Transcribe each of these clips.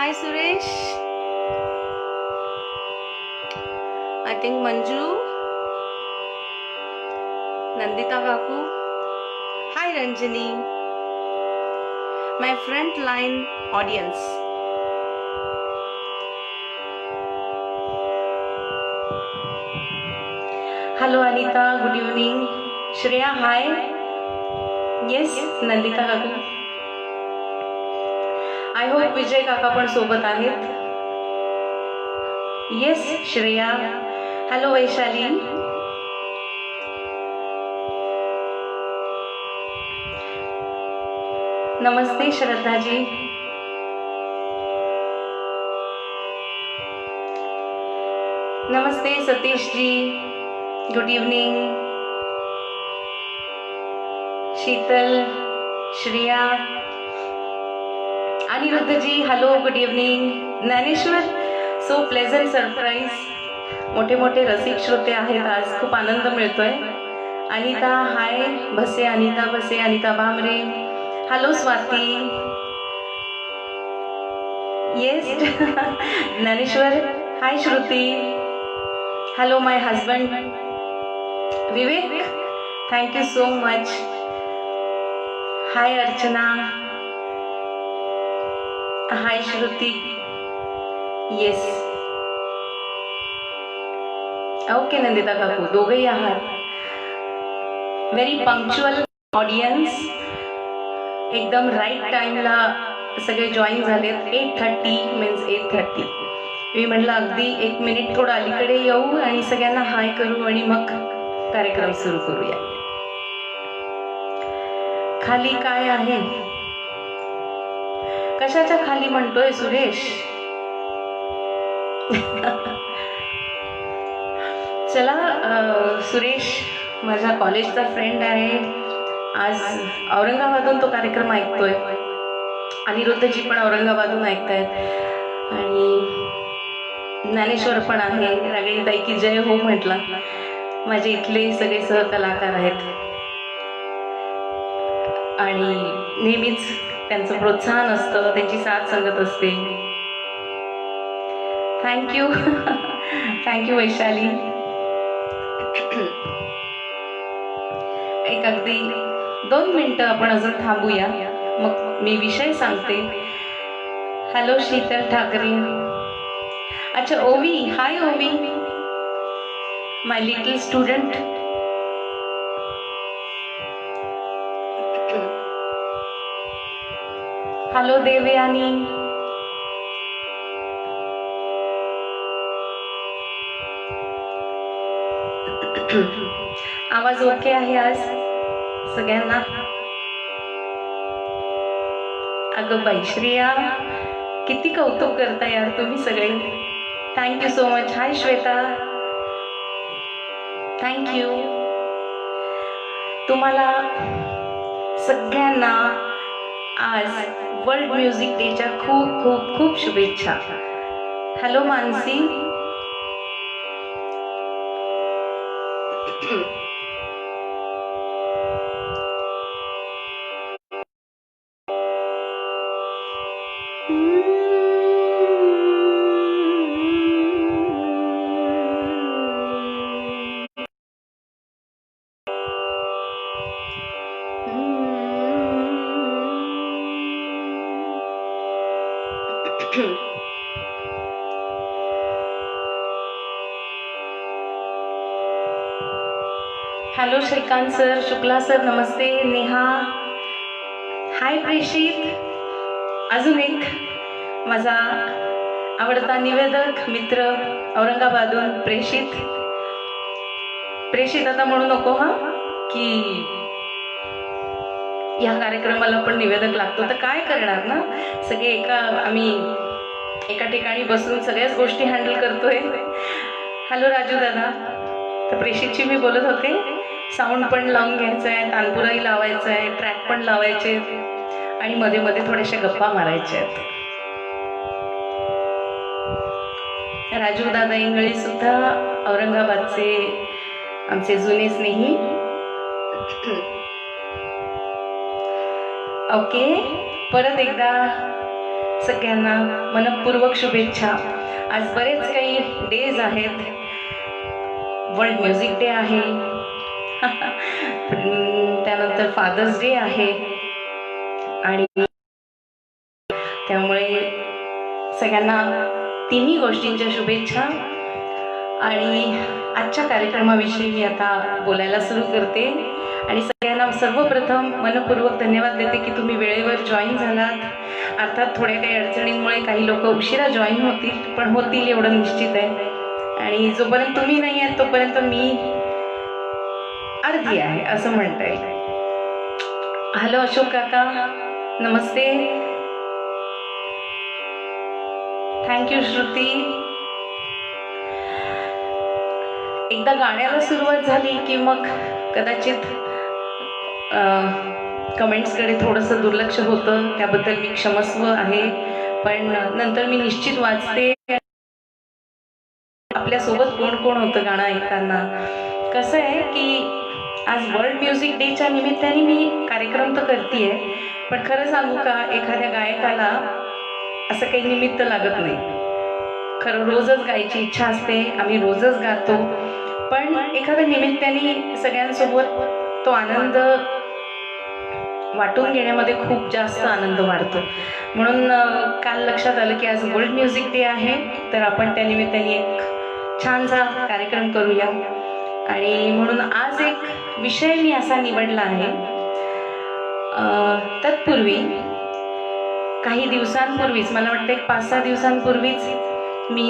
Hi Suresh. I think Manju, Nandita Kaku. Hi Ranjani, my front line audience. Hello Anita, good evening. Shreya, hi. Yes, Nandita Kaku. I hope विजय काका पण सोबत आहेत. Yes, Shreya. Hello Vaishali. नमस्ते श्रद्धा जी. नमस्ते Satish ji. Good evening. Sheetal, Shreya, Aniruddha ji, hello, good evening. Dnyaneshwar, so pleasant surprise. मोठे मोठे रसिक श्रोते आहेत आज, खूप आनंद मिळतोय. Anita hi. Bhase, Anita Bhase, Anita Bhamre. Hello Swati. Yes. Dnyaneshwar hi. Shruti, hello my husband. Vivek, thank you so much. Hi Archana. Hi Shruti. Yes. Okay Nandita काकू, दोघेही आहात. Very punctual audience. एकदम राईट टाइमला सगळे जॉईन झालेत. 8:30 मीन्स 8:30. मी म्हटलं अगदी 1 मिनिट थोडं अलीकडे येऊ आणि सगळ्यांना हाय करू आणि मग कार्यक्रम सुरू करूया. खाली काय आहे? कशाच्या खाली म्हणतोय सुरेश? चला, सुरेश माझ्या कॉलेजचा फ्रेंड आहे. आज औरंगाबादहून तो कार्यक्रम ऐकतोय. अनिरुद्धजी पण औरंगाबादहून ऐकतायत आणि ज्ञानेश्वर पण आहे. रागणीताई की जय हो म्हटला. माझे इथले सगळे सहकलाकार आहेत आणि नेहमीच त्यांचं प्रोत्साहन असतं, त्यांची साथ संगत असते. थँक्यू. थँक्यू वैशाली. एक अगदी 2 मिनिटं आपण अजून थांबूया, मग मी विषय सांगते. हॅलो शीतल ठाकरे. अच्छा ओवी, हाय ओवी, माय लिटिल स्टुडंट. हॅलो देवयानी. आवाज ओके आहे आज सगळ्यांना? अगं बाई श्रेया, किती कौतुक करता यार तुम्ही सगळे. Thank you so much. Hi Shweta, thank you. तुम्हाला सगळ्यांना आज वर्ल्ड म्युझिक डेच्या खूप खूप खूप शुभेच्छा. Hello Mansi. Hello Shrikant sir, Shukla sir, नमस्ते. नेहा, हाय प्रेषित. अजून एक माझा आवडता निवेदक मित्र औरंगाबादहून प्रेषित. प्रेषित आता म्हणू नको हा की या कार्यक्रमाला पण निवेदक लागतो, तर काय करणार ना, सगळे आम्ही एका ठिकाणी बसून सगळ्याच गोष्टी हँडल करतोय. हॅलो राजू दादा. तर प्रेषितची मी बोलत होते, साऊंड पण लावून घ्यायचं आहे, तानपुराही लावायचं आहे, ट्रॅक पण लावायचे आणि मध्ये मध्ये थोड्याशा गप्पा मारायच्या आहेत. राजू दादा इंगळे सुद्धा औरंगाबादचे आमचे जुने स्नेही. ओके, परत एकदा सगळ्यांना मनपूर्वक शुभेच्छा. आज बरेच काही डेज आहेत. वर्ल्ड म्युझिक डे आहे, त्यानंतर फादर्स डे आहे आणि त्यामुळे सगळ्यांना तिन्ही गोष्टींच्या शुभेच्छा. आणि आजच्या कार्यक्रमाविषयी मी आता बोलायला सुरू करते आणि सगळ्यांना सर्वप्रथम मनपूर्वक धन्यवाद देते की तुम्ही वेळेवर जॉईन झालात. अर्थात थोड्या काही अडचणींमुळे काही लोक उशिरा जॉईन होतील, पण होतील एवढं निश्चित आहे. आणि जोपर्यंत तुम्ही नाही आहेत तोपर्यंत मी अर्धी आहे असं म्हणता येईल. हॅलो अशोक काका, नमस्ते. थँक्यू श्रुती. एकदा गाण्याला सुरुवात झाली की मग कदाचित कमेंट्सकडे थोडंसं दुर्लक्ष होतं, त्याबद्दल मी क्षमस्व आहे. पण नंतर मी निश्चित वाचते आपल्यासोबत कोण कोण होतं गाणं ऐकताना. कसं आहे की आज वर्ल्ड म्युझिक डेच्या निमित्ताने मी कार्यक्रम तर करते, पण खरं सांगू का, एखाद्या गायकाला असं काही निमित्त लागत नाही. खरं रोजच गायची इच्छा असते, आम्ही रोजच गातो, पण एखाद्या निमित्ताने सगळ्यांसोबत तो आनंद वाटून घेण्यामध्ये खूप जास्त आनंद वाढतो. म्हणून काल लक्षात आलं की आज वर्ल्ड म्युझिक डे आहे, तर आपण त्या निमित्ताने एक छानसा कार्यक्रम करूया. आणि म्हणून आज एक विषय मी असा निवडला आहे. तत्पूर्वी काही दिवसांपूर्वीच, मला वाटतं एक 5-6 दिवसांपूर्वीच मी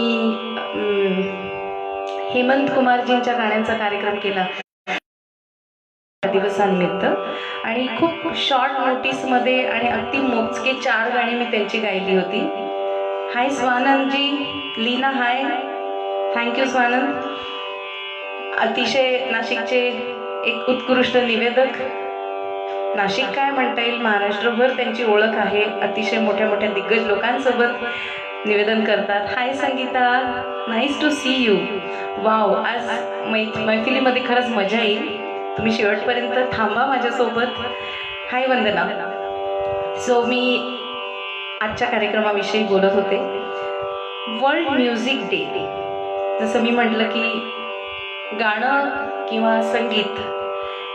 हेमंत कुमारजींच्या गाण्यांचा कार्यक्रम केला दिवसांनिमित्त, आणि खूप शॉर्ट नोटीसमध्ये आणि अगदी मोजके 4 गाणी मी त्यांची गायली होती. हाय स्वानंदजी, लीना हाय, थँक्यू स्वानंद. अतिशय नाशिकचे एक उत्कृष्ट निवेदक, नाशिक काय म्हणता येईल, महाराष्ट्रभर त्यांची ओळख आहे. अतिशय मोठ्या मोठ्या दिग्गज लोकांसोबत निवेदन करतात. Hi Sangeeta, nice to see you. Wow, आज मैफिलीमध्ये खरंच मजा येईल. तुम्ही शेवटपर्यंत थांबा माझ्यासोबत. हाय वंदना. सो मी आजच्या कार्यक्रमाविषयी बोलत होते. वर्ल्ड म्युझिक डे, जसं मी म्हटलं की गाणं किंवा संगीत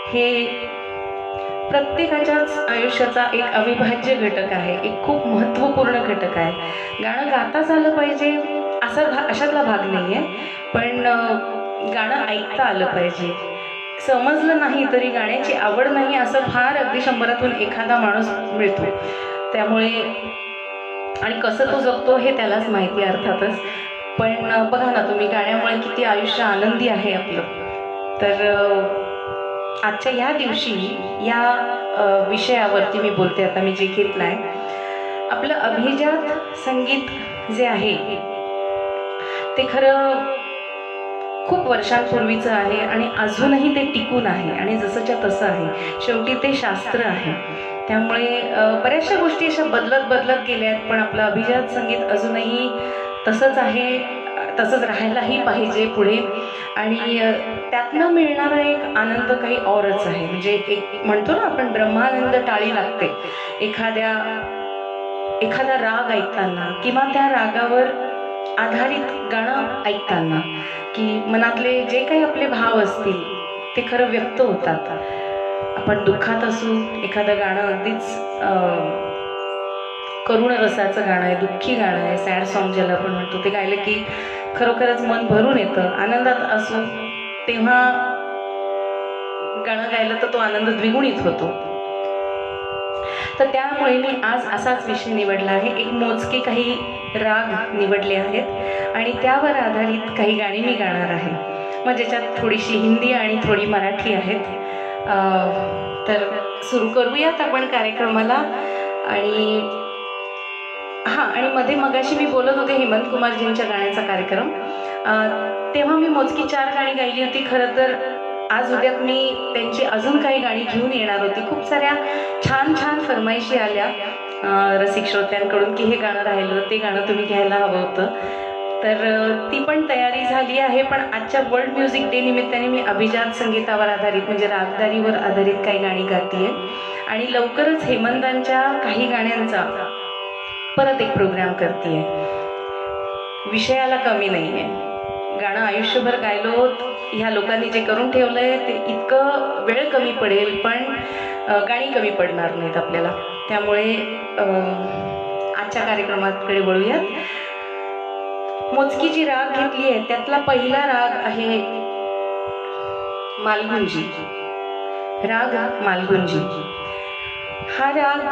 हे प्रत्येकाच्याच आयुष्याचा एक अविभाज्य घटक आहे, एक खूप महत्त्वपूर्ण घटक आहे. गाणं गाताच आलं पाहिजे अशातला भाग नाही आहे, पण गाणं ऐकता आलं पाहिजे. समजलं नाही तरी गाण्याची आवड नाही असं फार अगदी 100तून एखादा माणूस मिळतो. त्यामुळे आणि कसं तो जगतो हे त्यालाच माहिती अर्थातच. पण बघा ना तुम्ही, गाण्यामुळे किती आयुष्य आनंदी आहे आपलं. तर आजच्या या दिवशी या विषयावरती मी बोलते. आता मी जे घेतलं आहे, आपलं अभिजात संगीत जे आहे ते खरं खूप वर्षांपूर्वीचं आहे आणि अजूनही ते टिकून आहे आणि जसंच्या तसं आहे. शेवटी ते शास्त्र आहे. त्यामुळे बऱ्याचशा गोष्टी अशा बदलत गेल्या आहेत, पण आपलं अभिजात संगीत अजूनही तसंच आहे, तसंच राहायलाही पाहिजे पुढे. आणि त्यातनं मिळणारा एक आनंद काही औरच आहे. म्हणजे एक म्हणतो ना आपण, ब्रह्मानंद टाळी लागते एखादा राग ऐकताना किंवा त्या रागावर आधारित गाणं ऐकताना, की मनातले जे काही आपले भाव असतील ते खरं व्यक्त होतात. आपण दुःखात असू, एखादं गाणं अगदीच करुण रसाचं गाणं आहे, दुःखी गाणं आहे, सॅड सॉन्ग ज्याला आपण म्हणतो, ते गायलं की खरोखरच मन भरून येतं. आनंदात असू तेव्हा गाणं गायलं तर तो आनंद द्विगुणित होतो. तर त्यामुळे मी आज असाच विषय निवडला आहे. एक मोजके काही राग निवडले आहेत आणि त्यावर आधारित काही गाणी मी गाणार आहे. मग ज्याच्यात थोडीशी हिंदी आणि थोडी मराठी आहेत. तर सुरू करूयात आपण कार्यक्रमाला. आणि आणि मध्ये मगाशी मी बोलत होते हेमंत कुमारजींच्या गाण्याचा कार्यक्रम, तेव्हा मी मोजकी 4 गाणी गायली होती. खरं तर आज उद्यात मी त्यांची अजून काही गाणी घेऊन येणार होती. खूप साऱ्या छान छान फरमाईशी आल्या रसिक श्रोत्यांकडून की हे गाणं राहिलं, ते गाणं तुम्ही घ्यायला हवं होतं. तर ती पण तयारी झाली आहे. पण आजच्या वर्ल्ड म्युझिक डे निमित्ताने मी अभिजात संगीतावर आधारित म्हणजे रागदारीवर आधारित काही गाणी गाते आणि लवकरच हेमंतांच्या काही गाण्यांचा परत एक प्रोग्राम करते. विषयाला कमी नाही आहे. गाणं आयुष्यभर गायलो ह्या लोकांनी जे करून ठेवलं आहे ते इतकं वेळ कमी पडेल, पण गाणी कमी पडणार नाहीत आपल्याला. त्यामुळे आजच्या कार्यक्रमाकडे वळूयात. मोजकी जी राग घेतली आहे त्यातला पहिला राग आहे मालगुंजी. राग मालगुंजी हा राग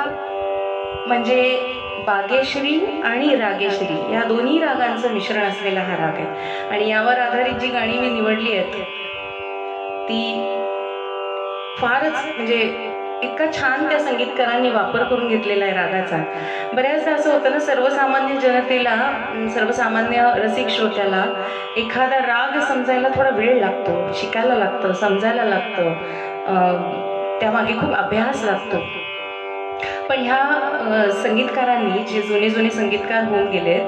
म्हणजे बागेश्री आणि रागेश्री या दोन्ही रागांचं मिश्रण असलेला हा राग आहे. आणि यावर आधारित जी गाणी मी निवडली आहेत ती फारच म्हणजे इतका छान त्या संगीतकारांनी वापर करून घेतलेला आहे रागाचा. बऱ्याचदा असं होतं ना, सर्वसामान्य जनतेला, सर्वसामान्य रसिक श्रोत्याला एखादा राग समजायला थोडा वेळ लागतो, शिकायला लागतं, समजायला लागतं, त्यामागे खूप अभ्यास लागतो. पण ह्या संगीतकारांनी जे जुने संगीतकार होऊन गेले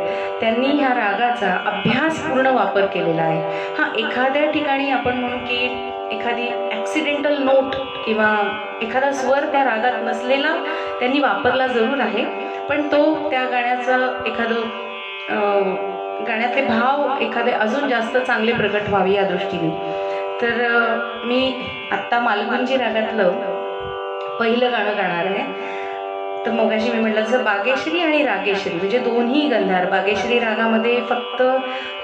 त्यांनी ह्या रागाचा अभ्यासपूर्ण वापर केलेला आहे. एखाद्या ठिकाणी आपण म्हणू की एखादी ॲक्सिडेंटल नोट किंवा एखादा स्वर त्या रागात नसलेला त्यांनी वापरला जरूर आहे, पण तो त्या गाण्याचं गाण्यातले भाव एखादे अजून जास्त चांगले प्रकट व्हावे या दृष्टीने. तर मी आत्ता मालगुंजी रागातलं पहिलं गाणं गाणार आहे. तर मगाशी मी म्हटलं जसं बागेश्री आणि रागेश्री म्हणजे दोन्ही गंधार. बागेश्री रागामध्ये फक्त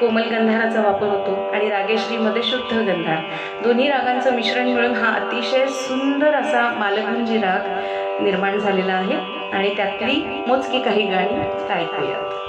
कोमल गंधाराचा वापर होतो आणि रागेश्रीमध्ये शुद्ध गंधार. दोन्ही रागांचं मिश्रण मिळून हा अतिशय सुंदर असा मालगुंजी राग निर्माण झालेला आहे आणि त्यातली मोजकी काही गाणी ऐकूयात.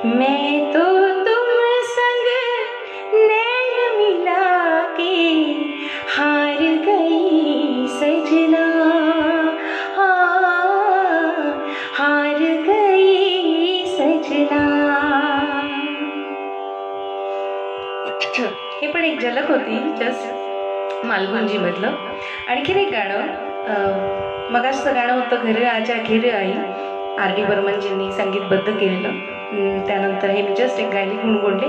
मैं तो तुम संग नैन मिला के हार गई सजना, हाँ हार गई सजना. हे पण एक झलक होती जस्ट मालगुंजी मधलं. आणखीन एक गाणं मगाचं गाणं होतं घर आजा घेर आई, R.D. बर्मनजींनी संगीतबद्ध केलेलं. त्यानंतर हे मी जस्ट एक गायली गुणगुणले.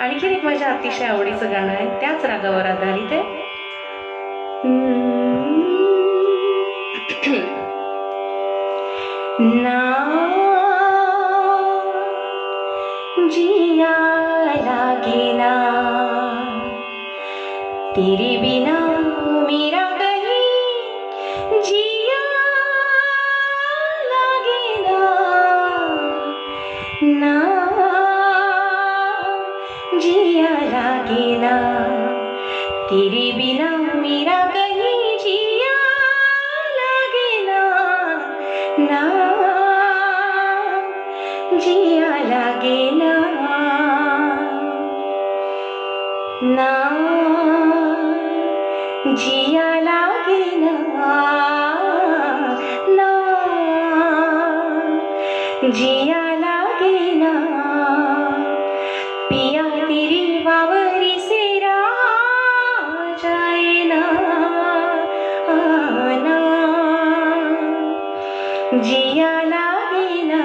आणखीन एक माझ्या अतिशय आवडीचं गाणं आहे, त्याच रागावर आधारित आहे. ना जिया लागे ना तेरे बिना मेरा कहीं जिया लागे ना, ना जिया लागे ना तेरे बिना मेरा कहीं जिया लागे ना, ना जिया लागे ना, ना जिया लागे ना, ना जिया लागे ना. पिया तेरी बावरी से रहा जाए ना, ना जिया लागे ना.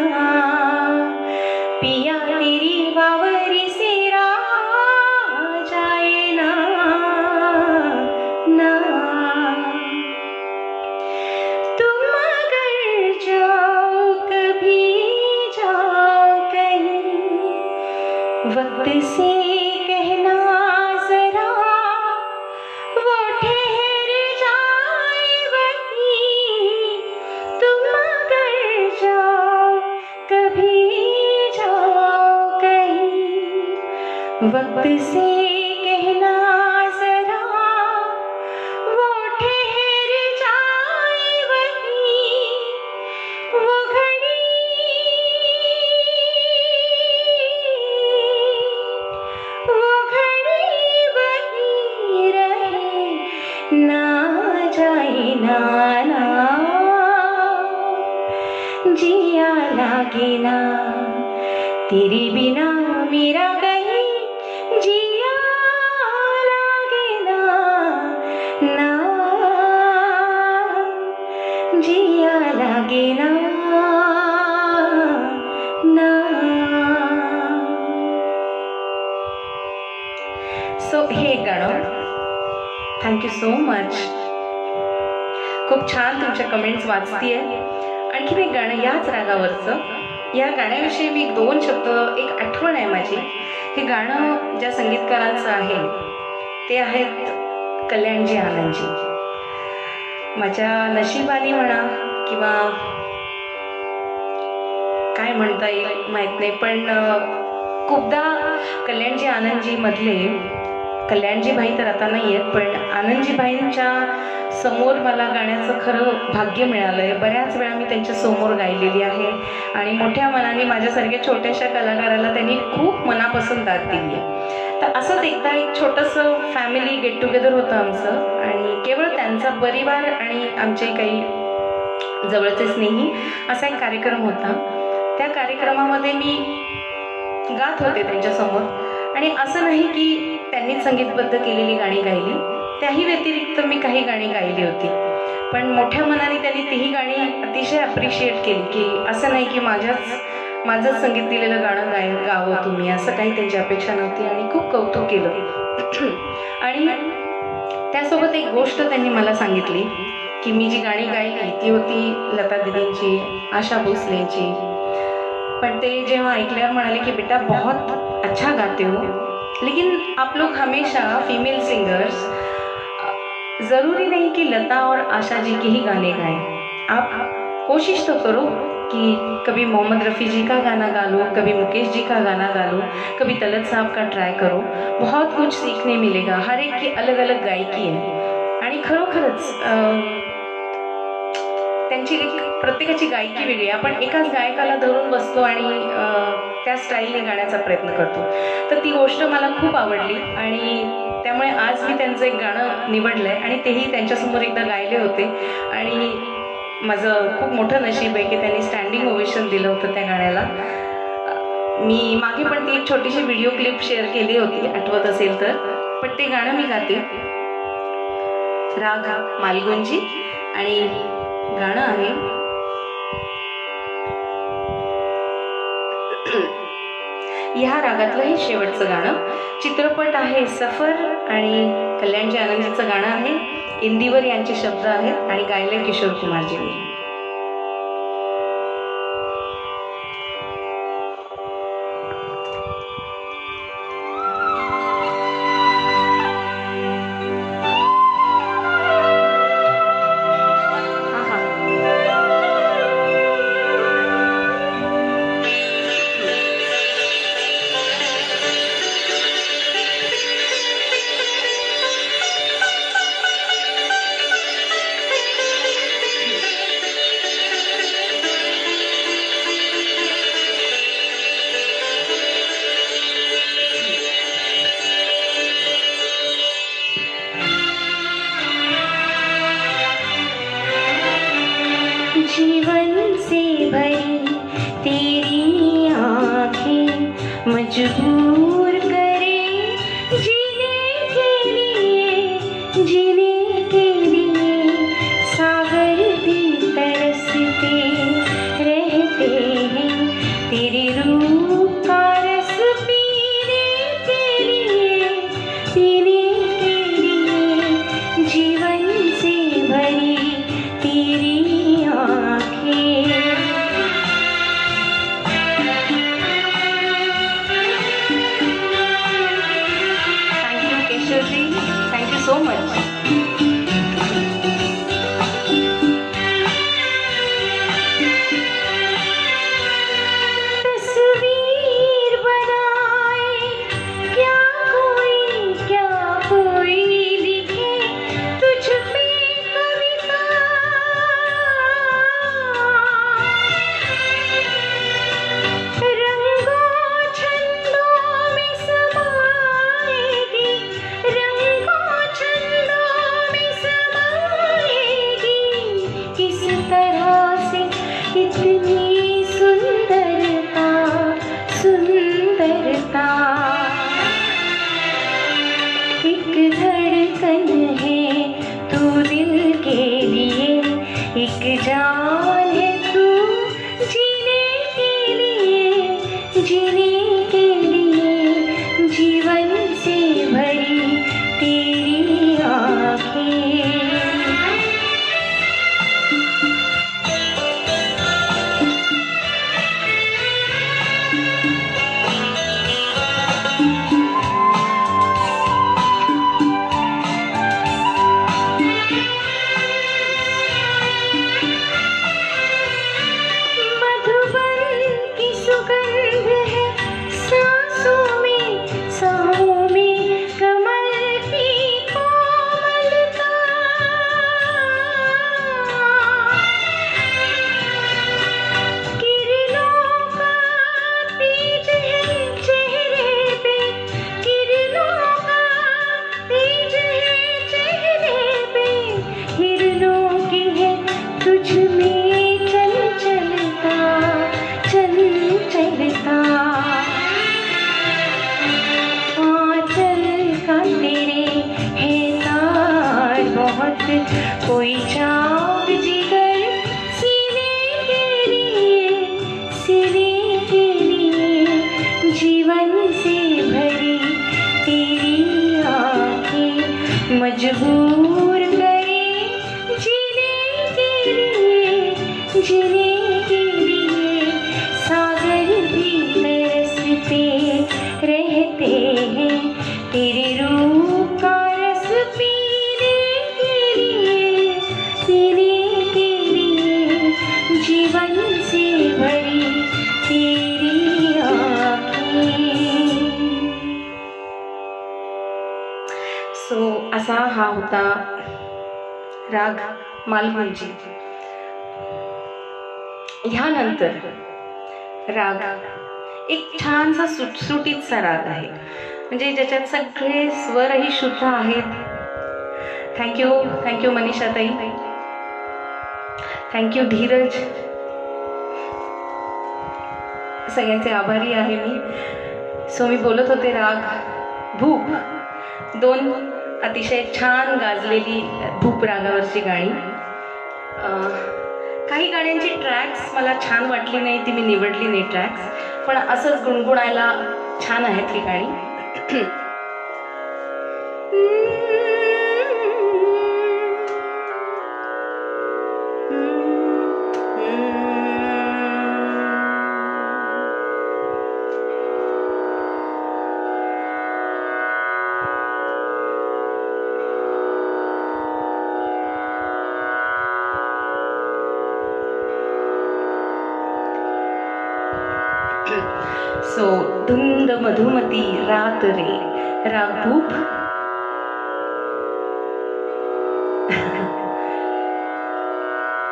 पिया तेरी बावरी से रहा जाए ना, ना तुम अगर जाओ कभी जाओ कहीं वक्त से कहना जरा वो ठहर जाए वहीं. तुम अगर जाओ कभी जाओ कहीं वक्त से कहना जरा वो ठहर जाए वहीं. वो घड़ी वहीं रहे ना जाए ना, ना जिया लागे ना तेरे बिना मेरा कहीं जिया लागे ना, ना जिया लागे ना, ना. सो हे गाणं थँक्यू सो मच. खूप छान तुमच्या कमेंट्स वाचतीये. आणखीन एक गाणं याच रागावरचं. या गाण्याविषयी मी 2 शब्द, एक आठवण आहे माझी. हे गाणं ज्या संगीतकारांचं आहे ते आहेत कल्याणजी आनंदजी. माझ्या नशिबाने म्हणा किंवा काय म्हणता येईल माहीत नाही, पण खूपदा कल्याणजी आनंदजी मधले, कल्याणजी भाई तर आता नाही आहेत, पण आनंदजी भाईंच्या समोर मला गाण्याचं खरं भाग्य मिळालं आहे. बऱ्याच वेळा मी त्यांच्या समोर गायलेली आहे आणि मोठ्या मनाने माझ्यासारख्या छोट्याशा कलाकाराला त्यांनी खूप मनापासून दाद दिली आहे. तर असंच एकदा एक छोटंसं फॅमिली गेट टुगेदर होतं आमचं आणि केवळ त्यांचा परिवार आणि आमचे काही जवळचे स्नेही असा एक कार्यक्रम होता. त्या कार्यक्रमामध्ये मी गात होते त्यांच्यासमोर आणि असं नाही की त्यांनीच संगीतबद्ध केलेली गाणी गायली, त्याही व्यतिरिक्त मी काही गाणी गायली होती. पण मोठ्या मनाने त्यांनी तीही गाणी अतिशय अप्रिशिएट केली की असं नाही की माझंच संगीत दिलेलं गाणं गावं तुम्ही, असं काही त्यांची अपेक्षा नव्हती आणि खूप कौतुक केलं. आणि त्यासोबत एक गोष्ट त्यांनी मला सांगितली की मी जी गाणी गायली ती होती लता दीदींची, आशा भोसलेंची. पण ते जेव्हा ऐकल्यावर म्हणाले की बेटा बहुत अच्छा गाते हो, लेकिन आप लोग हमेशा फीमेल सिंगर्स ज़रूरी नहीं कि लता और आशा जी के ही गाने गाएं, आप कोशिश तो करो कि कभी मोहम्मद रफ़ी जी का गाना गा लो, कभी मुकेश जी का गाना गा लो, कभी तलत साहब का ट्राय करो, बहुत कुछ सीखने मिलेगा. हर एक की अलग अलग गायकी आहे आणि खरोखरच त्यांची प्रत्येकाची गायकी वेगळी. आपण एकाच गायकाला धरून बसतो आणि त्या स्टाईलने गाण्याचा प्रयत्न करतो. तर ती गोष्ट मला खूप आवडली आणि त्यामुळे आज मी त्यांचं एक गाणं निवडलं आहे आणि तेही त्यांच्यासमोर एकदा गायले होते आणि माझं खूप मोठं नशीब आहे की त्यांनी स्टँडिंग ओवेशन दिलं होतं त्या गाण्याला. मी मागे पण ती एक छोटीशी व्हिडिओ क्लिप शेअर केली होती, आठवत असेल तर. पण ते गाणं मी गाते, राग मालगुंजी, आणि गाणं आहे ह्या रागातलं हे शेवटचं गाणं. चित्रपट आहे सफर आणि कल्याणजी आनंदीचं गाणं आहे. इंदिवर यांचे शब्द आहेत आणि गायले किशोर कुमारजींनी. जीवन से भरी तेरी आँखें मजबूर करे जीने के लिए सागर भी तरसते रहते हैं तेरे रूप का रस पीने के लिए जीवन से भरी तेरी Thank you so much. तस्वीर बनाए क्या कोई लिखे तुझ पे कविता, रंगों छंदों में समाएगी, किस तरह से इतनी सुंदरता एक धड़कन है तू दिल के लिए, एक जान है तू जीने के लिए जीवन से भरी तेरी आँखें. कोई चाँद जिगर सीने के लिए जीवन से भरी तेरी आँखें मजबूर करे जीने के लिए सागर भी तरसते रहते हैं तेरे रूप का रस पीने के लिए जीवन से भरी तेरी आँखें. सो असा हा होता राग मालगुंजी. ह्यानंतर राग एक छानसा सुटसुटीतसा राग आहे, म्हणजे ज्याच्यात सगळे स्वरही शुद्ध आहेत. थँक्यू मनीषाताई, थँक्यू धीरज, सगळ्यांचे आभारी आहे मी. सो मी बोलत होते राग भूप, 2 अतिशय छान गाजलेली भूप रागावरची गाणी. काही गाण्यांची ट्रॅक्स मला छान वाटली नाही, ती मी निवडली नाही ट्रॅक्स, पण असंच गुणगुणायला छान आहेत ही गाणी. सो धुंद मधुमती रात रे राग भूप.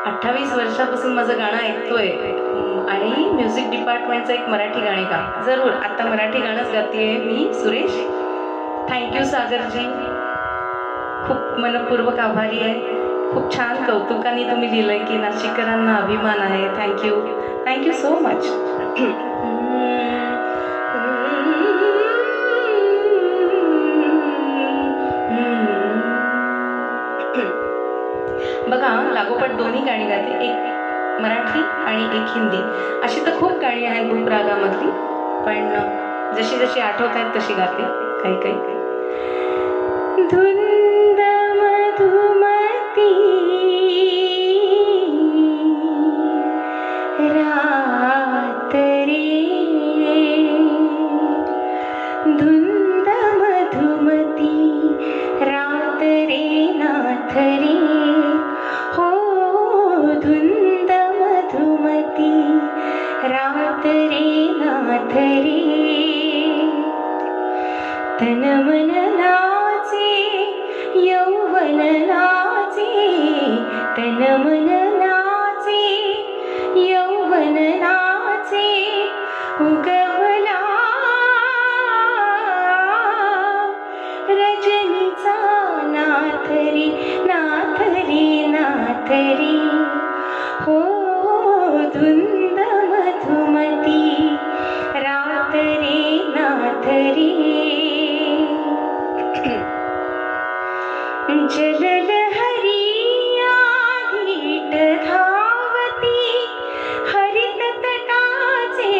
28 वर्षापासून माझं गाणं ऐकतोय आणि म्युझिक डिपार्टमेंटचं एक मराठी गाणे गा. जरूर आता मराठी गाणंच गातेय मी. सुरेश, थँक्यू सागरजी, खूप मनपूर्वक आभारी आहे. खूप छान कौतुकाने तुम्ही दिलंय की नाशिककरांना अभिमान आहे. Thank you so much. बघा, लागोपाठ दोन्ही गाणी गाते, एक मराठी आणि एक हिंदी. अशी तर खूप गाणी आहेत भूप रागामधली, पण जशी जशी आठवत आहेत तशी गाते. काही धुंद मधुमती रात रे, धुंद मधुमती रात रे नाथ रे, हो धुंद मधुमती रात रे नाथ रे. तन मन नाचे यौवन नाचे, तन मन नाचे यौवन नाचे, उगवला रजनीचा नाथ रे नाथ रे नाथ रे, हो धुंद मधुमती रात रे नाथ रे. जललहरी आधीट धावती हरित तटाचे,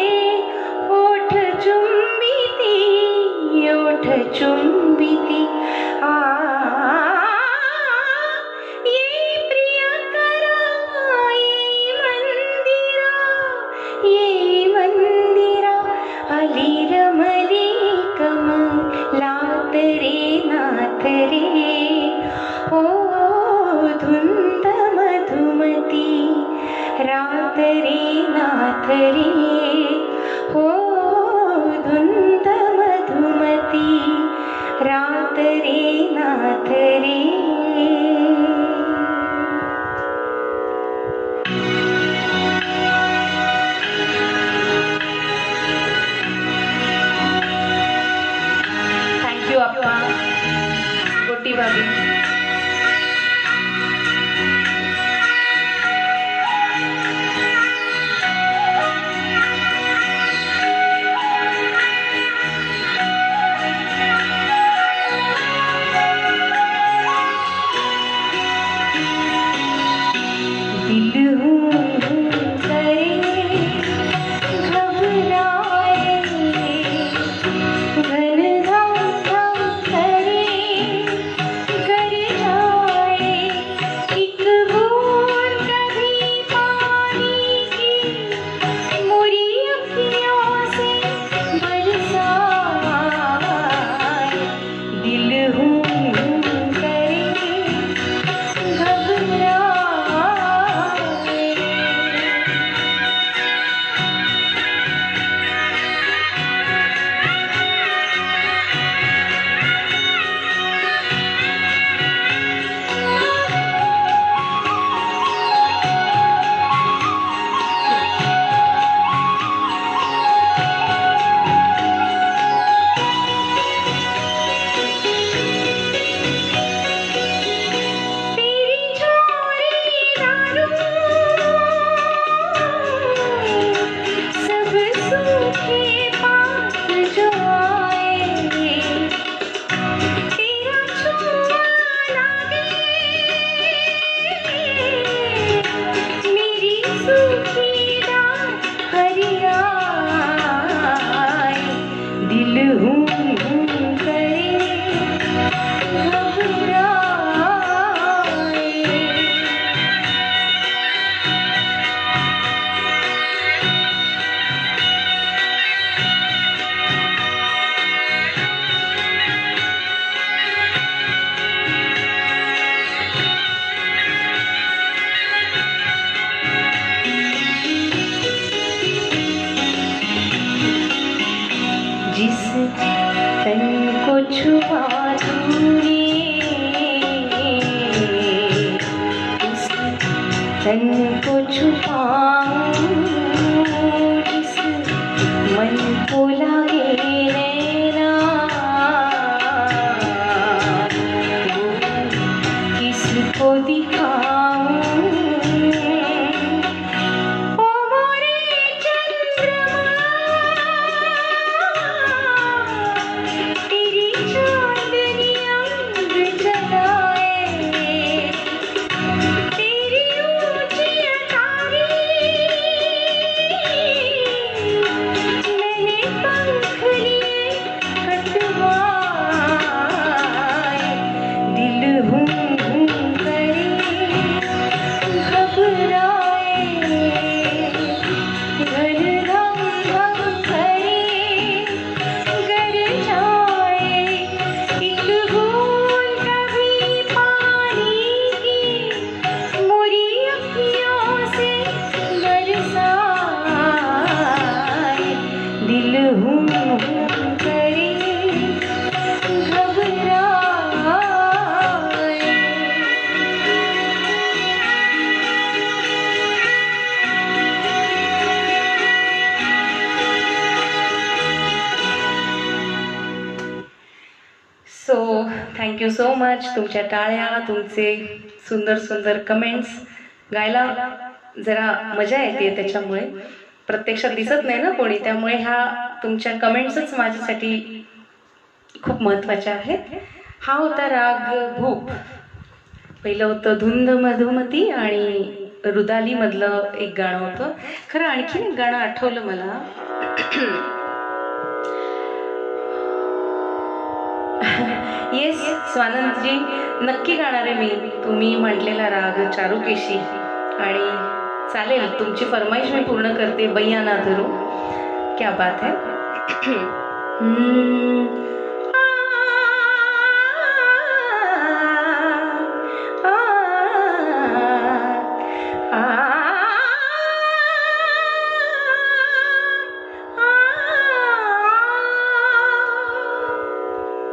तन को छुपा दूंगी, इस तन को छुपाऊं, इस मन को लागे नैना, वो किसको दिखाऊं। ओ मोरे चंद्रमा, तेरी चांदनी अंग जलाए, तेरी ऊंची अटारी मैंने पंख लिए कटवाए, दिल हूँ करे घबराए, घर घम घम करे गर जाए, एक बूंद कभी पानी की मोरी अखियों से बरसाए, दिल हूँ करे घबराए। So thank you so much. तुमच्या टाळ्या, तुमचे सुंदर सुंदर कमेंट्स, गायला जरा मजा येते त्याच्यामुळे. प्रत्यक्षात दिसत नाही ना कोणी, त्यामुळे ह्या तुमच्या कमेंट्सच माझ्यासाठी खूप महत्त्वाच्या आहेत. हा होता राग भूप. पहिलं होतं धुंद मधुमती आणि रुदालीमधलं एक गाणं होतं. खरं आणखीन एक गाणं आठवलं मला. येस स्वानंदजी, नक्की गाणार आहे मी तुम्ही म्हटलेला राग चारुकेशी. आणि चालेल, तुमची फरमाईश मी पूर्ण करते. बैया ना धरू, क्या बात है.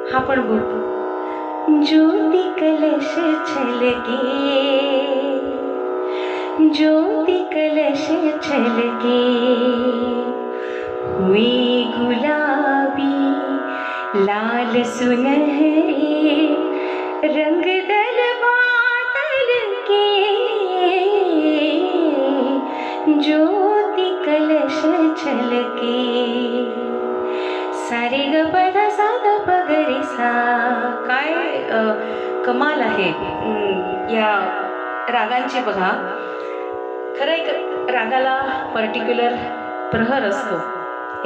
हा पण भूप. ज्योति कलश छलके, ज्योति कलश छलके, हुई गुलाबी लाल सुनहरे, रंग दल बादल के, ज्योति कलश छलके, सारे ग पद साधा पगरे सा. काय कमाल आहे या रागांची. बघा, खरं एक रागाला पर्टिक्युलर प्रहर असतो,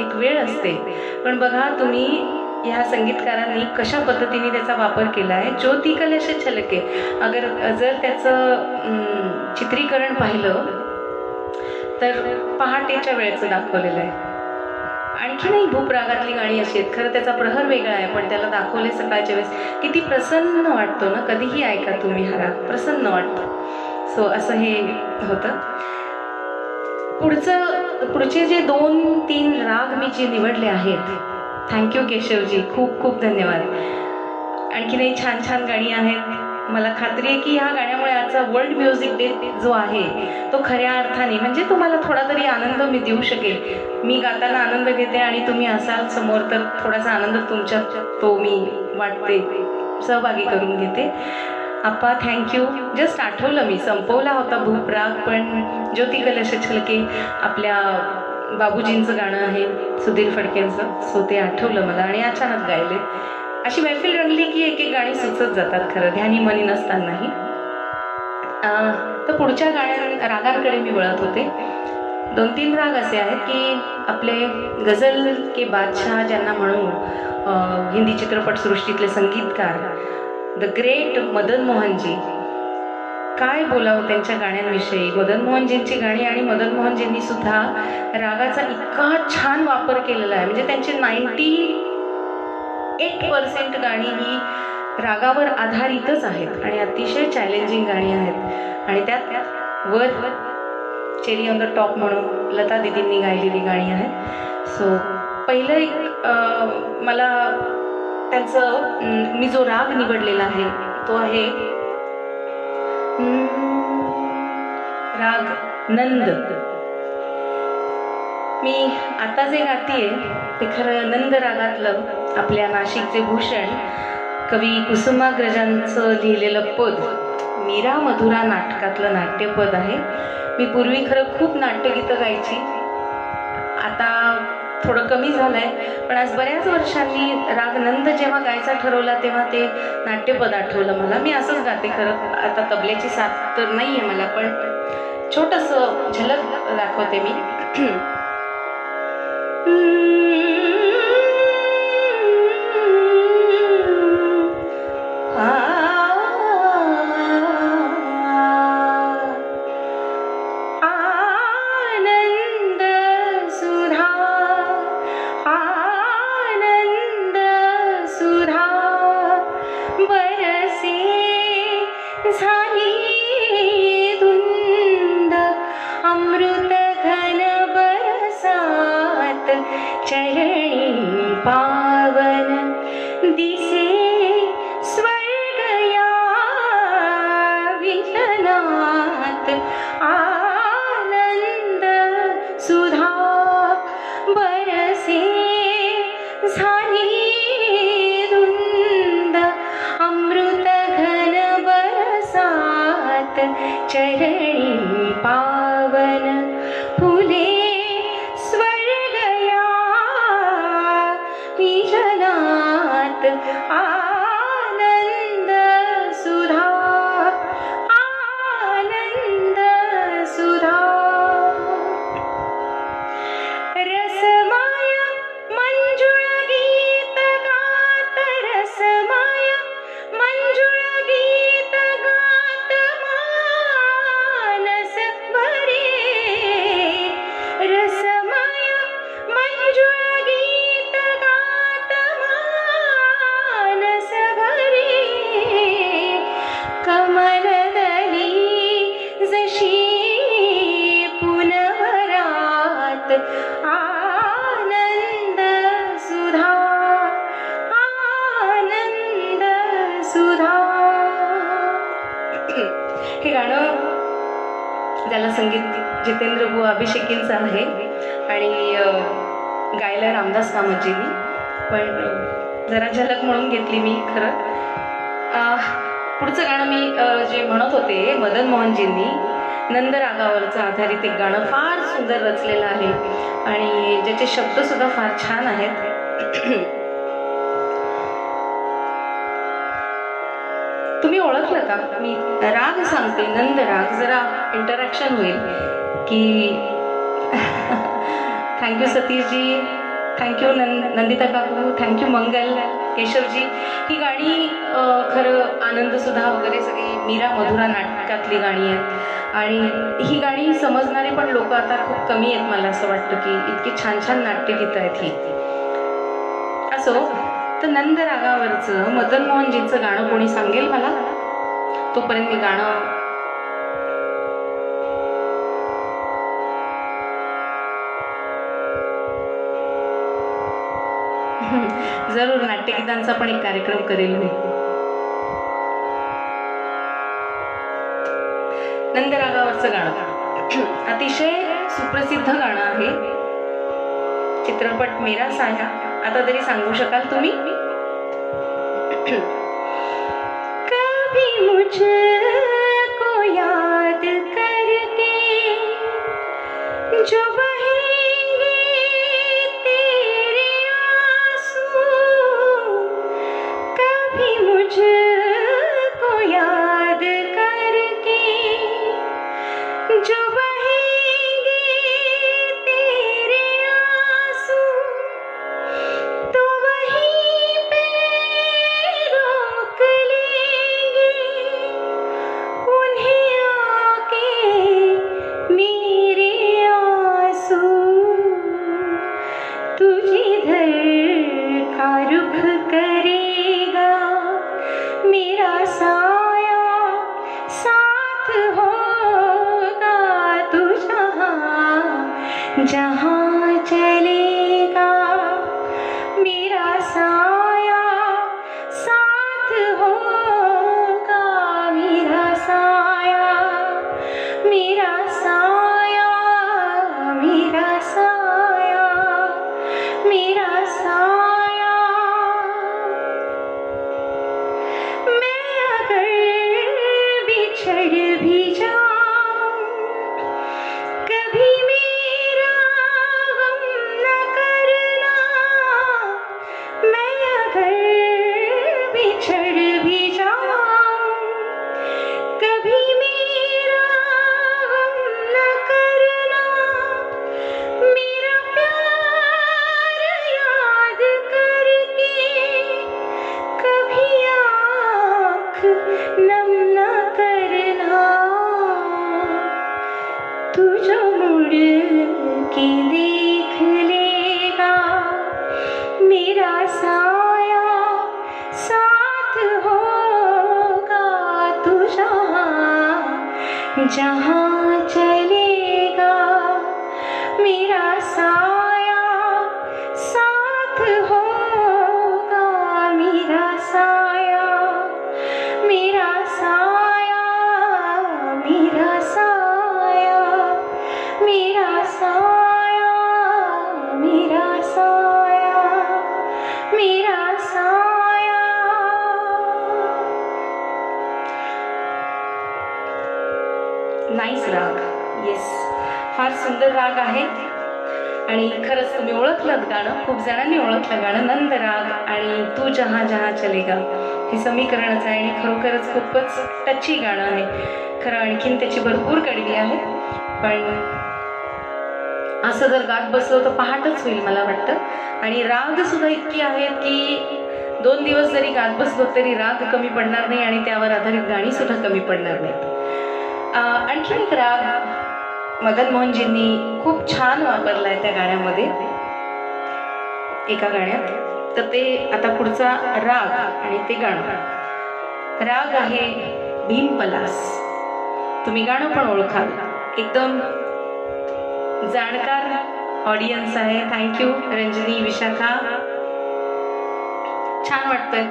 एक वेळ असते. पण बघा तुम्ही या संगीतकारांनी कशा पद्धतीने त्याचा वापर केला आहे. ज्योति कलश छलके, जर त्याचं चित्रीकरण पाहिलं तर पहाटेच्या वेळेचं दाखवलेलं आहे. आणखीनही भूप रागातली गाणी अशी आहेत. खरं त्याचा प्रहर वेगळा आहे, पण त्याला दाखवले सकाळच्या वेळेस. किती प्रसन्न वाटतो ना, कधीही ऐका तुम्ही हा राग, प्रसन्न वाटतो. सो असं हे होतं. पुढचे जे 2-3 राग मी जे निवडले आहेत, थँक्यू केशवजी, खूप खूप धन्यवाद. आणखीनही छान छान गाणी आहेत. मला खात्री आहे की ह्या गाण्यामुळे आजचा वर्ल्ड म्युझिक डे जो आहे तो खऱ्या अर्थाने, म्हणजे तुम्हाला थोडा तरी आनंद मी देऊ शकेल. मी गाताना आनंद घेते आणि तुम्ही असाल समोर तर थोडासा आनंद तुमच्यात तो मी वाटते सहभागी करून घेते. आप्पा थँक्यू. जस्ट आठवलं मी, संपवला होता भूप राग, पण ज्योति कलश छलके आपल्या बाबूजींचं गाणं आहे, सुधीर फडकेंचं. सो ते आठवलं मला आणि अचानक गायले. अशी मैफिल रंगली की एक एक गाणी सुचत जातात खरं, ध्यानी मनी नसतानाही. तर पुढच्या रागांकडे मी वळत होते. 2-3 राग असे आहेत की आपले गझल के बादशाह ज्यांना म्हणून हिंदी चित्रपटसृष्टीतले संगीतकार द ग्रेट मदन मोहनजी. काय बोलावं त्यांच्या गाण्यांविषयी. मदन मोहनजींची गाणी, आणि मदन मोहनजींनी सुद्धा रागाचा इतका छान वापर केलेला आहे. म्हणजे त्यांची 98% गाणी ही रागावर आधारितच आहेत आणि अतिशय चॅलेंजिंग गाणी आहेत. आणि त्यात वर चेरी ऑन द टॉप म्हणून लता दीदींनी गायलेली गाणी आहेत. सो पहिलं एक मला त्यांचं मी जो राग निवडलेला आहे तो आहे राग नंद. मी आता जे गातीये ते खरं नंद रागातलं आपल्या नाशिकचे भूषण कवी कुसुमाग्रजांचं लिहिलेलं पद मीरा मधुरा नाटकातलं नाट्यपद आहे. मी पूर्वी खरं खूप नाट्यगीतं गायची, आता थोडं कमी झालंय, पण आज बऱ्याच वर्षांनी राग नंद जेव्हा गायचा ठरवला तेव्हा ते नाट्यपद आठवलं मला. मी असंच गाते खरं, आता तबल्याची साथ तर नाही आहे मला, पण छोटंसं झलक दाखवते मी. चरणी पावन दिसे स्वर्ग या विजनात आनंद सुधा बरसे झाली धुंद अमृत घन बरसात चरणी पावन फुले आनंद सुधा आनंद सुधा. रसमाय मंजुळ गीत गात रसमाय मंजुळ गीत गात मानस भरे रसमाय मंजुळ गीत गात कमलदली जशी पुनवरात आनंद सुधा आनंद सुधा. हे गाणं ज्याला संगीत जितेंद्र बुवा अभिषेकींचं आहे आणि गायला रामदास कामतजींनी, पण जरा झलक म्हणून घेतली मी खरं. पुढचं गाणं मी जे म्हणत होते मदन मोहनजींनी नंद रागावरचं आधारित एक गाणं फार सुंदर रचलेलं आहे आणि ज्याचे शब्दसुद्धा फार छान आहेत. तुम्ही ओळखलं का? मी राग सांगते नंद राग, जरा इंटरॅक्शन होईल की. थँक्यू सतीशजी, थँक्यू नंदिता काकू, थँक्यू मंगल, केशवजी. ही गाणी खरं आनंद सुधा वगैरे सगळी मीरा मधुरा नाटकातली गाणी आहेत आणि ही गाणी समजणारे पण लोक आता खूप कमी आहेत. मला असं वाटतं की इतकी छान छान नाट्यगीतं आहेत ही. असो, तर नंद रागावरचं मदन मोहनजींचं गाणं कोणी सांगेल मला? तोपर्यंत मी गाणं जरूर नाट्यगीतांचा पण एक कार्यक्रम करेल मी. नंद रागावरचं गाणं अतिशय सुप्रसिद्ध गाणं आहे. चित्रपट मेरा साया. आता तरी सांगू शकाल तुम्ही? कभी मुझको याद करके जो बहेंगे तेरे आंसू, कभी मुझको याद करके जो बहेंगे तेरे आंसू, तो वहीं पे रोक लेंगे जहाँ चलेगा मेरा साया साथ होगा, मेरा साया, मेरा साया, मेरा साया, मेरा साया, मेरा साया, मेरा साया। नाईस राग, येस, फार सुंदर राग आहे आणि खरंच तुम्ही ओळखलं गाणं, खूप जणांनी ओळखलं गाणं. नंद राग आणि तू जहाँ जहाँ चलेगा हे समीकरणच आहे आणि खरोखरच खूपच टची गाणं आहे खरं. आणखीन त्याची भरपूर कडवी आहे, पण असं जर गात बसलो तर पहाटच होईल मला वाटतं. आणि राग सुद्धा इतकी आहेत की 2 दिवस जरी गात बसलो तरी राग कमी पडणार नाही आणि त्यावर आधारित गाणी सुद्धा कमी पडणार नाहीत. आणखीन एक राग मदन मोहनजींनी खूप छान वापरला आहे त्या गाण्यामध्ये, एका गाण्यात. तर ते आता पुढचा राग आणि ते गाणं. राग आहे भीम पलास. तुम्ही गाणं पण ओळखाल, एकदम जाणकार ऑडियन्स आहे. थँक्यू रंजनी, विशाखा. छान वाटतंय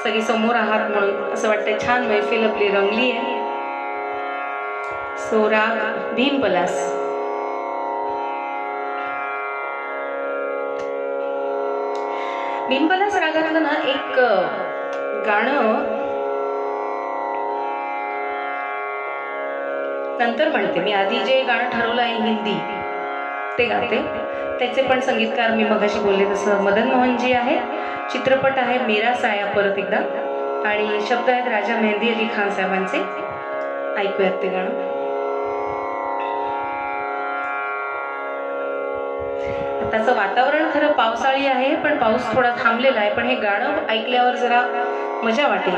सगळी समोर आहात म्हणून, असं वाटतंय छान मैफिल आपली रंगली आहे. सो राग भीम पलास. भीम पलास रागातलं ना एक गाणं नंतर म्हणते मी, आधी जे गाणं ठरवलं आहे हिंदी ते गाते. त्याचे पण संगीतकार मी मगाशी बोलले तसं मदन मोहनजी आहे. चित्रपट आहे मेरा साया परत एकदा, आणि शब्द आहेत राजा मेहंदी अली खान साहेबांचे. ऐकूयात ते गाणं. त्याचं वातावरण खरं पावसाळी आहे, पण पाऊस थोडा थांबलेला आहे. पण हे गाणं ऐकल्यावर जरा मजा वाटेल.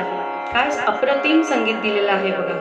काय अप्रतिम संगीत दिलेलं आहे बघा.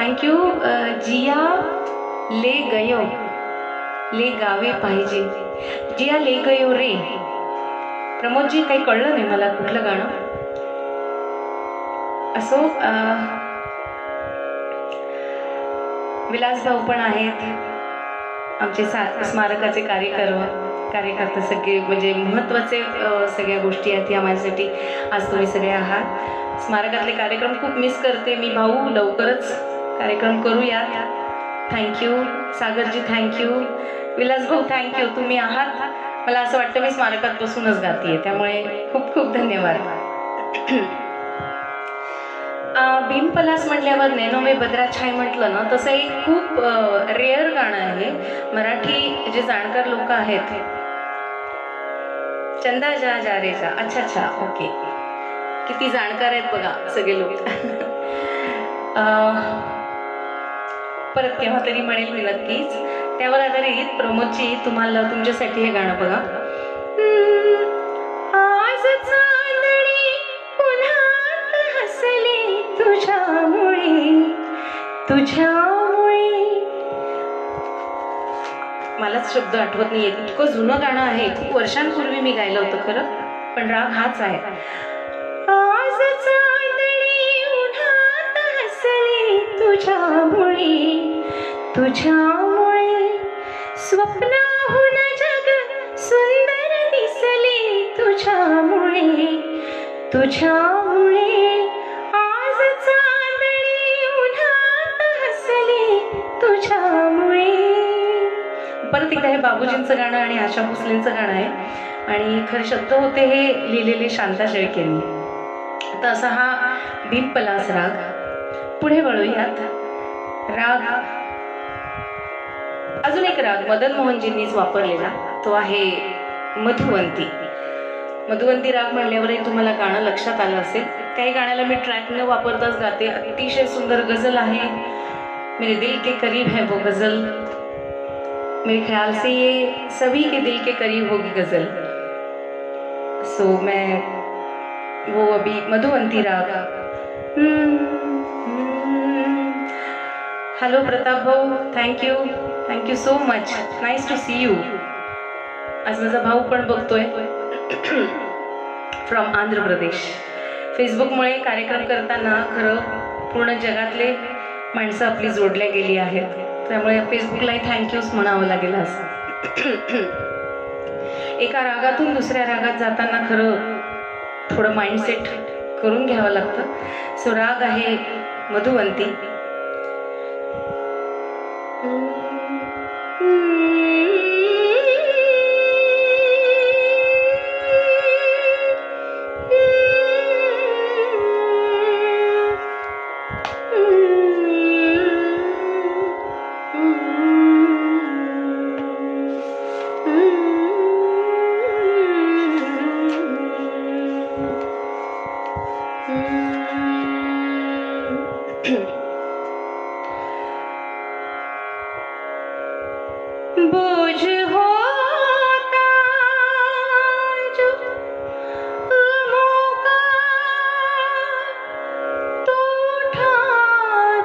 थँक्यू. जिया ले गयो, ले गावे पाहिजे. जिया ले गयो रे. प्रमोदजी, काही कळलं नाही मला कुठलं गाणं. असो, विलास भाऊ पण आहेत, आमचे स्मारकाचे कार्यकर्ते सगळे, म्हणजे महत्त्वाचे सगळ्या गोष्टी आहेत ह्या माझ्यासाठी. आज तुम्ही सगळे आहात. स्मारकातले कार्यक्रम खूप मिस करते मी. भाऊ, लवकरच कार्यक्रम करूया. थँक्यू. सागरजी थँक्यू. विलास भाऊ थँक्यू. तुम्ही आहात. मला असं वाटतं मी स्मारकात बसूनच गातीये, त्यामुळे खूप खूप धन्यवाद. भीमपलास म्हटल्यावर नैनो में बद्रा छाय म्हटलं ना, तसं एक खूप रेअर गाणं आहे. मराठी जे जाणकार लोक आहेत, चंदा जा जा रे जा. अच्छा, ओके. किती जाणकार आहेत बघा सगळे लोक. परत केव्हा तरी म्हणेल मी नक्कीच. त्यावर आधारित प्रमोदजी तुम्हाला तुमच्यासाठी हे गाणं बघा. आज चांदणी पुन्हा हसले तुझ्यामुळे. मलाच शब्द आठवत नाहीये, इतकं जुनं गाणं आहे. खूप वर्षांपूर्वी मी गायलं होतं खरं, पण राग हाच आहे. आज चांदणी उन्हात हसले तुझ्यामुळे स्वप्नाहून जग सुंदर दिसले तुझ्यामुळे. आज चांदणी उन्हात हसले तुझ्यामुळे. परत एकदा हे बाबूजींचं गाणं आणि आशा भोसलेंचं गाणं आहे, आणि खरे शब्द होते हे लिहिलेले शांता शेळकेंनी. तर असा हा भीमपलास राग. पुढे वळूयात. राग, अजून एक राग मदन मोहनजींनीच वापरलेला, तो आहे मधुवंती. मधुवंती राग म्हणल्यावरही तुम्हाला गाणं लक्षात आलं असेल. काही गाण्याला मी ट्रॅक न वापरताच गाते. अतिशय सुंदर गझल आहे. मेरे दिल के करीब है वो गज़ल, मेरे ख्याल से ये सभी के दिल के करीब होगी गज़ल. सो मैं वो अभी मधुवंती राग. हॅलो प्रताप भाऊ, thank you so much. Nice to see you. आज माझा भाऊ पण बघतोय फ्रॉम आंध्र प्रदेश. फेसबुकमुळे कार्यक्रम करताना खरं पूर्ण जगातले माणसं आपली जोडल्या गेली आहेत, त्यामुळे फेसबुकलाही थँक्यूच म्हणावं लागेल. असं एका रागातून दुसऱ्या रागात जाताना खरं थोडं माइंडसेट करून घ्यावं लागतं. सो राग आहे मधुवंती. बोझ होता जो गमों का तो उठा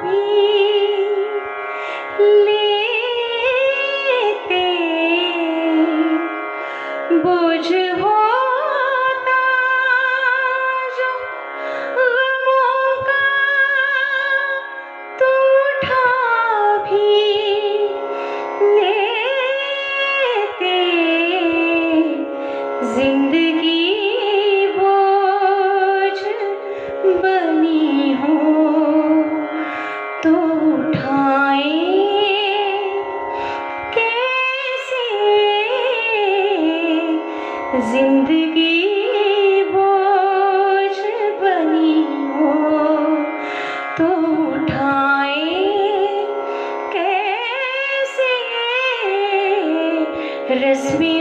भी लेते. बोझ होता जो गमों का तो उठा भी जिंदगी बोझ बनी हो तो उठाए कैसे. जिंदगी बोझ बनी हो तो उठाए कैसे. रस्मी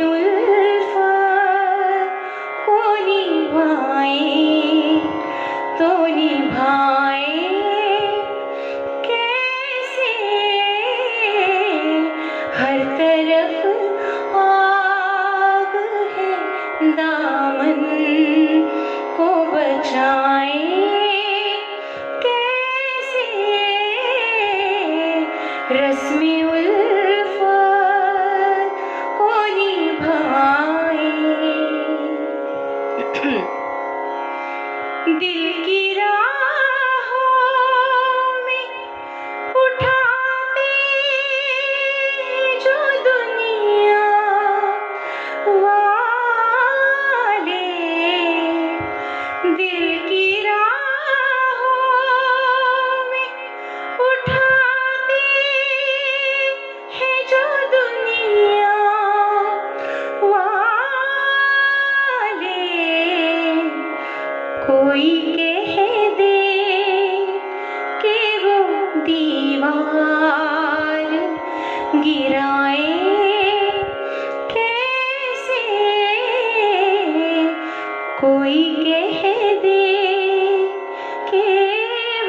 तो निभाए कैसे. हर तरफ आग है, दामन को बचाए कैसे. दिल की राहों में उठाते जो दुनिया वाले, दिल की राहों में उठाते हैं जो दुनिया वाले, कोई कह दे कि वो दीवार गिराए कैसे, कोई कह दे कि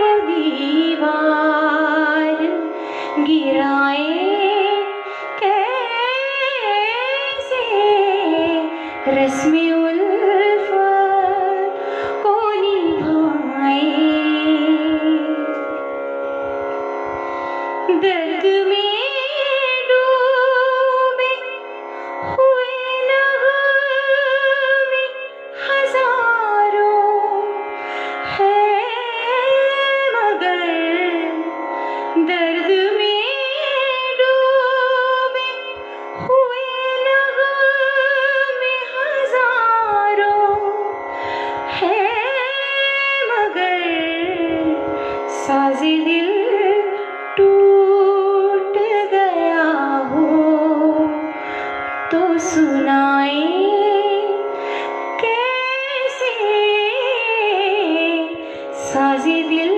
वो दीवार गिराए कैसे, रस्म उल्फत को निभाए, दर्द में डूबे हुए नगमे हजारों हैं, मगर दर्द में डूबे हुए नगमे हजारों हैं, मगर साज़े दिल टूट गया हो तो सुनाए कैसे, साज़े दिल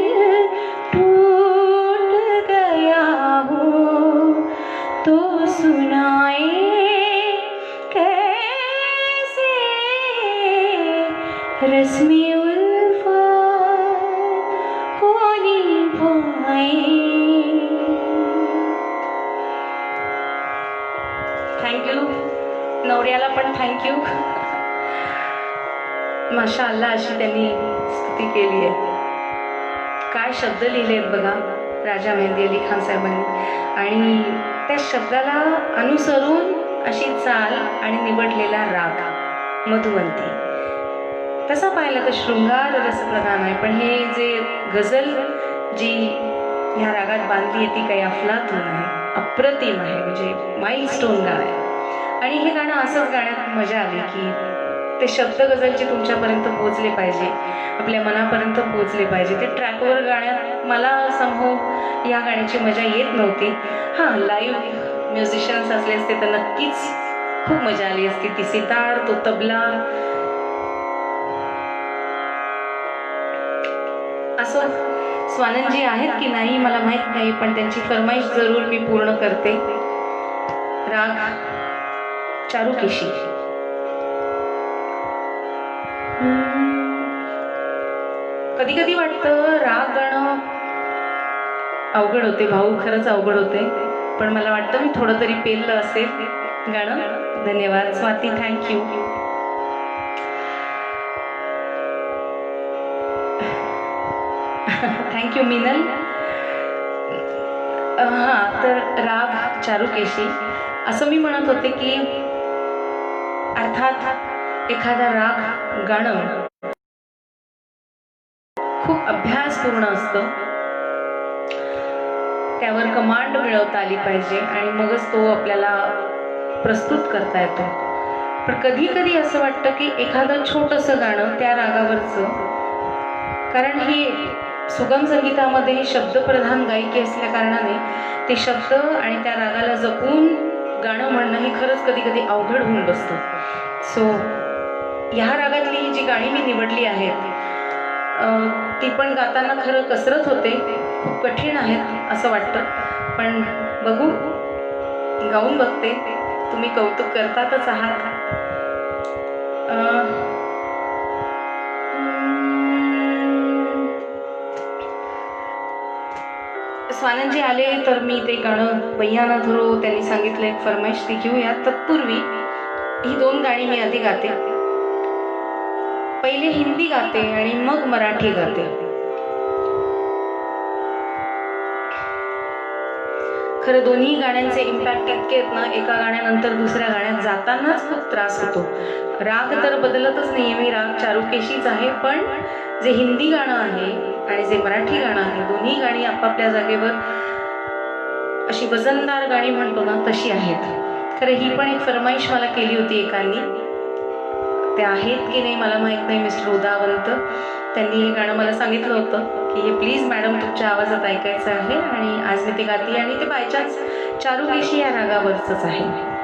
टूट गया हो तो सुनाए कैसे, रस्म उल्फत को निभाए। थँक्यू. नवऱ्याला पण थँक्यू. माशाअल्लाह अशी त्यांनी स्तुती केली आहे. काय शब्द लिहिलेत बघा राजा मेहंदी अली खान साहेबांनी, आणि त्या शब्दाला अनुसरून अशी चाल आणि निवडलेला राग मधुवंती. तसा पाहिला तर शृंगार रसप्रधान आहे, पण हे जे गझल जी ह्या रागात बांधली आहे ती काही अफलातून आहे, अप्रतिम आहे, म्हणजे माइलस्टोन गाणं आहे. आणि हे गाणं असंच गाण्यात मजा आली की ते शब्द गझलचे तुमच्यापर्यंत पोहोचले पाहिजे, आपल्या मनापर्यंत पोहोचले पाहिजे. ते ट्रॅकवर गाण्यात मला समोर या गाण्याची मजा येत नव्हती. हां, लाईव्ह म्युझिशियन्स असले असते तर नक्कीच खूप मजा आली असती. ती सितार, तो तबला, असं स्वानंदजी आहेत की नाही मला माहीत नाही, पण त्यांची फरमाईश जरूर मी पूर्ण करते. राग चारुकेशी. कधी कधी वाटतं राग गाणं अवघड होते भाऊ, खरंच अवघड होते, पण मला वाटतं मी थोडं तरी पेललं असेल गाणं. धन्यवाद स्वाती, थँक्यू. थँक्यू मिनल. हां, तर राग चारुकेशी असं मी म्हणत होते की अर्थात एखादा राग गाणं खूप अभ्यासपूर्ण असतं, त्यावर कमांड मिळवता आली पाहिजे आणि मगच तो आपल्याला प्रस्तुत करता येतो. पण कधी कधी असं वाटतं की एखादं छोटंसं गाणं त्या रागावरचं, कारण हे सुगम संगीतामध्ये शब्दप्रधान गायकी असल्या कारणाने ते शब्द आणि त्या रागाला जपून गाणं म्हणणं हे खरंच कधी कधी अवघड होऊन बसतं. सो ह्या रागातली जी गाणी मी निवडली आहेत ती पण गाताना खरं कसरत होते, खूप कठीण आहेत असं वाटतं, पण बघू, गाऊन बघते. तुम्ही कौतुक करतातच आहात. स्वानंदजी आले तर मी ते गाणं भैया धरो त्यांनी सांगितलं एक फरमाईश ती घेऊया. तत्पूर्वी ही दोन गाणी मी आधी गाते. पहिले हिंदी गाते आणि मग मराठी गाते. खरं दोन्ही गाण्यांचे इम्पॅक्ट इतके आहेत ना, एका गाण्यानंतर दुसऱ्या गाण्यात जातानाच खूप त्रास होतो. राग तर बदलतच नेहमी, राग चारुकेशीच आहे, पण जे हिंदी गाणं आहे आणि जे मराठी गाणं आहे, दोन्ही गाणी आपापल्या जागेवर अशी वजनदार गाणी म्हणतो ना तशी आहेत. खरं ही पण एक फरमाईश मला केली होती एकांनी, ते आहेत की नाही मला माहीत नाही, मिस्टर उदावंत, त्यांनी हे गाणं मला सांगितलं होतं की हे प्लीज मॅडम तुमच्या आवाजात ऐकायचं आहे, आणि आज मी ते गाती आणि ते बायचान्स चारुकेशी या रागावरचंच आहे.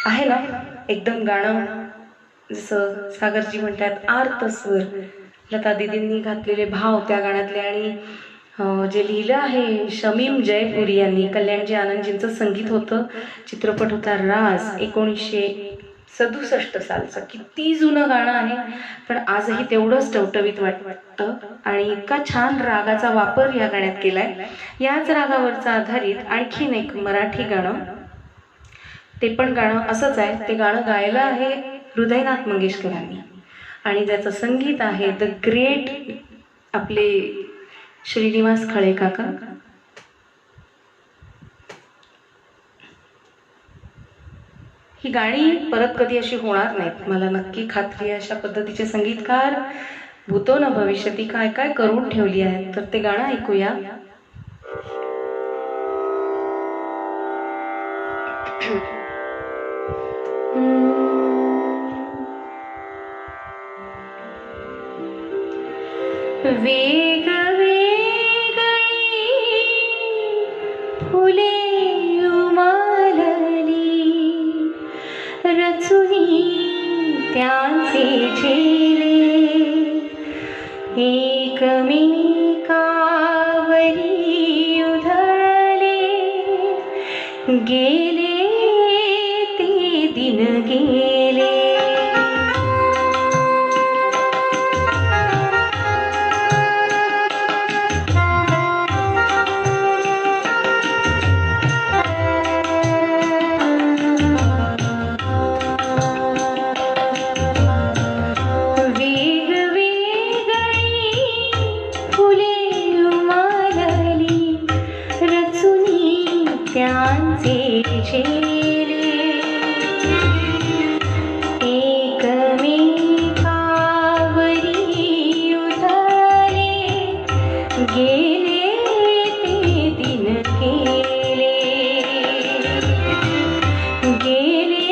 आहे ना एकदम गाणं, जसं सागरजी म्हणतात आर्त स्वर, लता दीदींनी घातलेले भाव त्या गाण्यातले, आणि जे लिहिलं आहे शमीम जयपुरी यांनी, कल्याणजी आनंदजींचं संगीत होतं, चित्रपट होता राज, 1967 सालचं. किती जुनं गाणं आहे, पण आजही तेवढंच टवटवीत वाटतं. आणि इतका छान रागाचा वापर या गाण्यात केलाय. याच रागावरचं आधारित आणखीन एक मराठी गाणं, ते पण गाणं असंच आहे. ते गाणं गायलं आहे हृदयनाथ मंगेशकरांनी, आणि ज्याचं संगीत आहे द ग्रेट आपले श्रीनिवास खळे काका. ही गाणी परत कधी अशी होणार नाहीत, मला नक्की खात्री आहे. अशा पद्धतीचे संगीतकार भूतो न भविष्यती काय काय करून ठेवली आहेत. तर ते गाणं ऐकूया. वेग वेगळी फुले उमलली, रचुनी त्यांचे चेहरे एकमेकावरी उधळले, गेले ते दिन गेले. त्यांचे चेहरे एकमेकावरी उधळले, गेले ते दिन गेले, गेले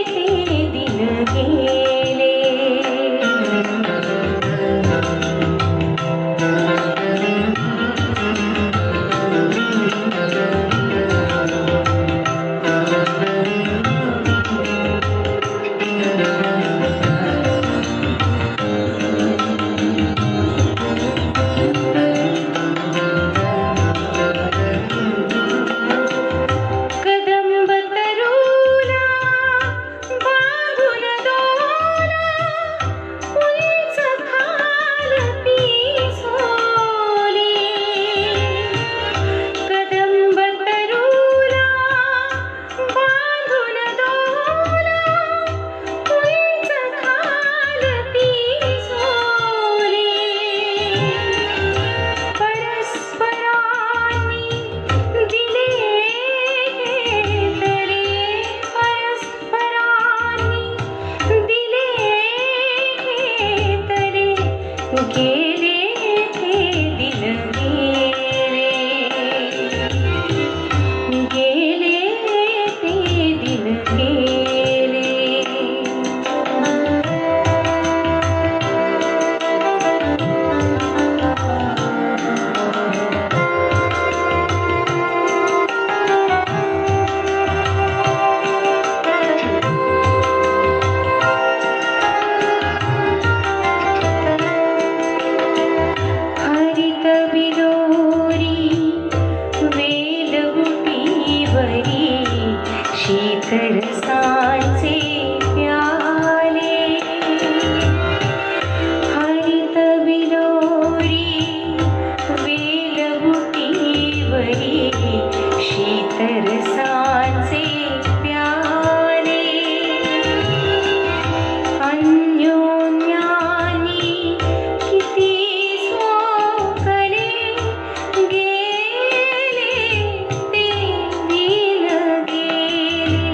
ते दिन गेले. गेले ते दिन गेले, गेले ते दिन गेले. शीतरसाचे प्याले, हरित विलोरी वेलबुटीवरी, शीतरसाचे प्याले, अन्योन्यानी किती सोकले, गेले ते दिन गेले,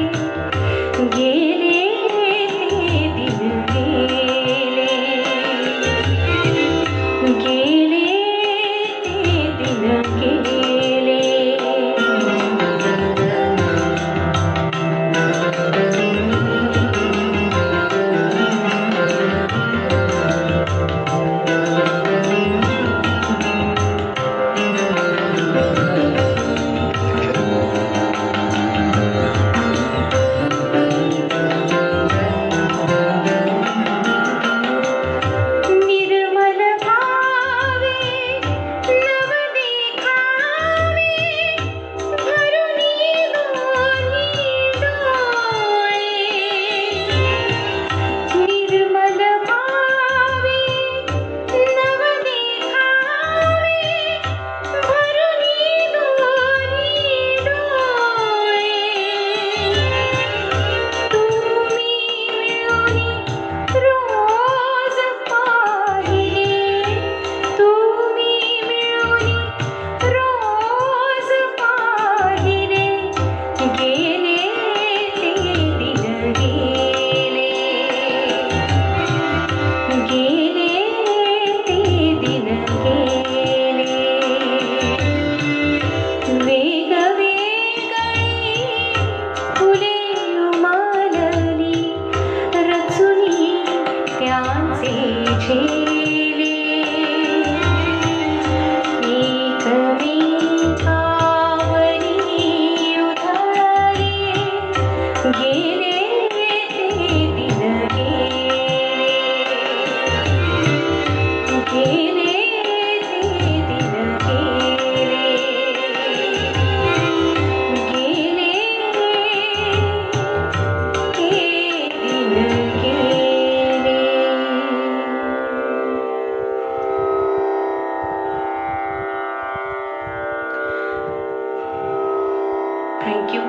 थँक्यू.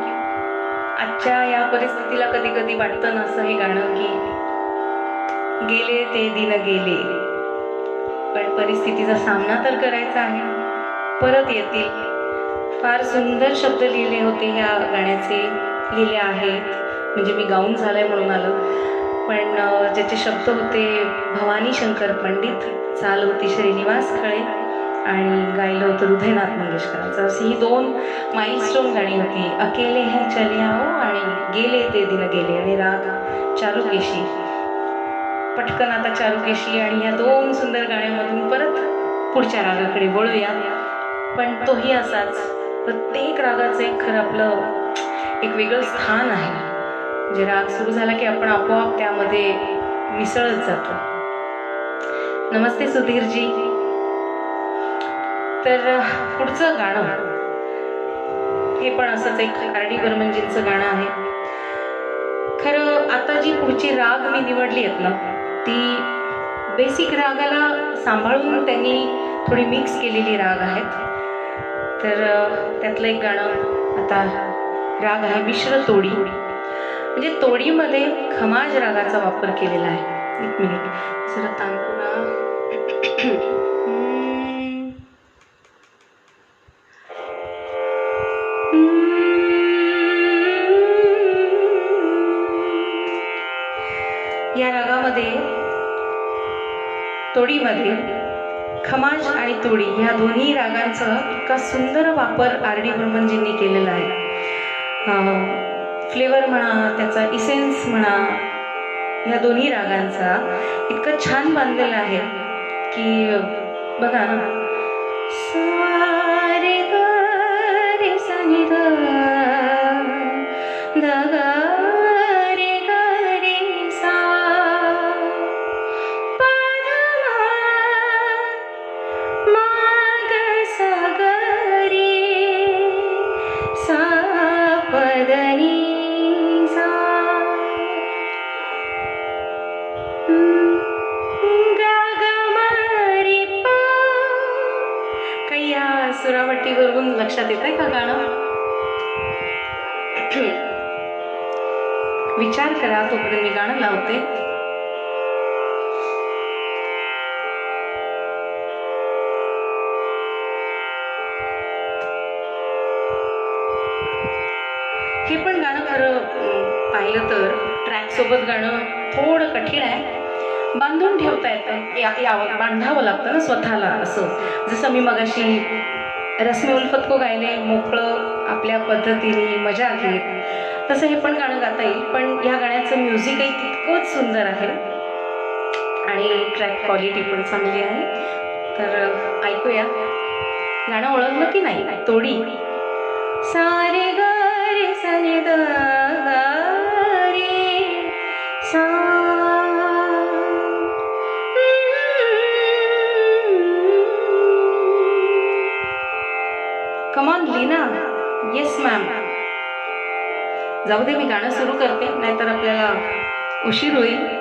आजच्या या परिस्थितीला कधी कधी वाटतं ना असं हे गाणं की गेले ते दिन गेले, पण परिस्थितीचा सामना तर करायचा आहे, परत येतील. फार सुंदर शब्द लिहिले होते ह्या गाण्याचे, लिहिले आहेत म्हणजे मी गाऊन झालंय म्हणून आलं, पण ज्याचे शब्द होते भवानी शंकर पंडित, चाल होती श्रीनिवास खळे आणि गायलं होतं हृदयनाथ मंगेशकरांचं. अशी ही 2 माइलस्टोन गाणी होती, अकेले हैं चले आओ आणि गेले ते दिन गेले, आणि राग चारुकेशी. पटकन आता चारुकेशी आणि या 2 सुंदर गाण्यामधून परत पुढच्या रागाकडे वळूया. पण तोही असाच, प्रत्येक रागाचं एक खरं आपलं एक वेगळं स्थान आहे. म्हणजे राग सुरू झाला की आपण आपोआप त्यामध्ये मिसळत जातो. नमस्ते सुधीरजी. तर पुढचं गाणं हे पण असंच एक आर.डी. बर्मनजींचं गाणं आहे. खरं आता जी पुढची राग मी निवडली आहेत ना, ती बेसिक रागाला सांभाळून त्यांनी थोडी मिक्स केलेली राग आहेत. तर त्यातलं एक गाणं आता, राग आहे मिश्र तोडी, म्हणजे तोडीमध्ये खमाज रागाचा वापर केलेला आहे. 1 मिनिट जरा तानपुरा. या रागामध्ये तोडीमध्ये खमाज आणि तोडी ह्या दोन्ही रागांचा इतका सुंदर वापर आर.डी. बर्मनजींनी केलेला आहे. फ्लेवर म्हणा, त्याचा इसेन्स म्हणा, ह्या दोन्ही रागांचा इतकं छान बांधलेला आहे की बघा ना, सा रे ग रे सा नि ध ध ग रे ग रे सा प ध मा ग सा ग रे सा प ध नि सुरावटीवरून लक्षात येत आहे का गाणं? विचार करा तोपर्यंत मी गाणं लावते. हे पण गाणं खरं पाहिलं तर ट्रॅक सोबत गाणं थोडं कठीण आहे, बांधून ठेवता येतं, बांधावं लागतं ना स्वतःला. असं जसं मी मगाशी रस्मे उल्फत को गायले मोकळं आपल्या पद्धतीने मजा घेत, तसं हे पण गाणं गाता येईल. पण ह्या गाण्याचं म्युझिकही तितकंच सुंदर आहे आणि ट्रॅक क्वालिटी पण चांगली आहे. तर ऐकूया. गाणं ओळखलं की नाही? तोडी. सारे ग रे सा नि ध रे सा. कमॉन लीना. Yes ma'am. जाऊ दे, मी गाणं सुरू करते, नाहीतर आपल्याला उशीर होईल.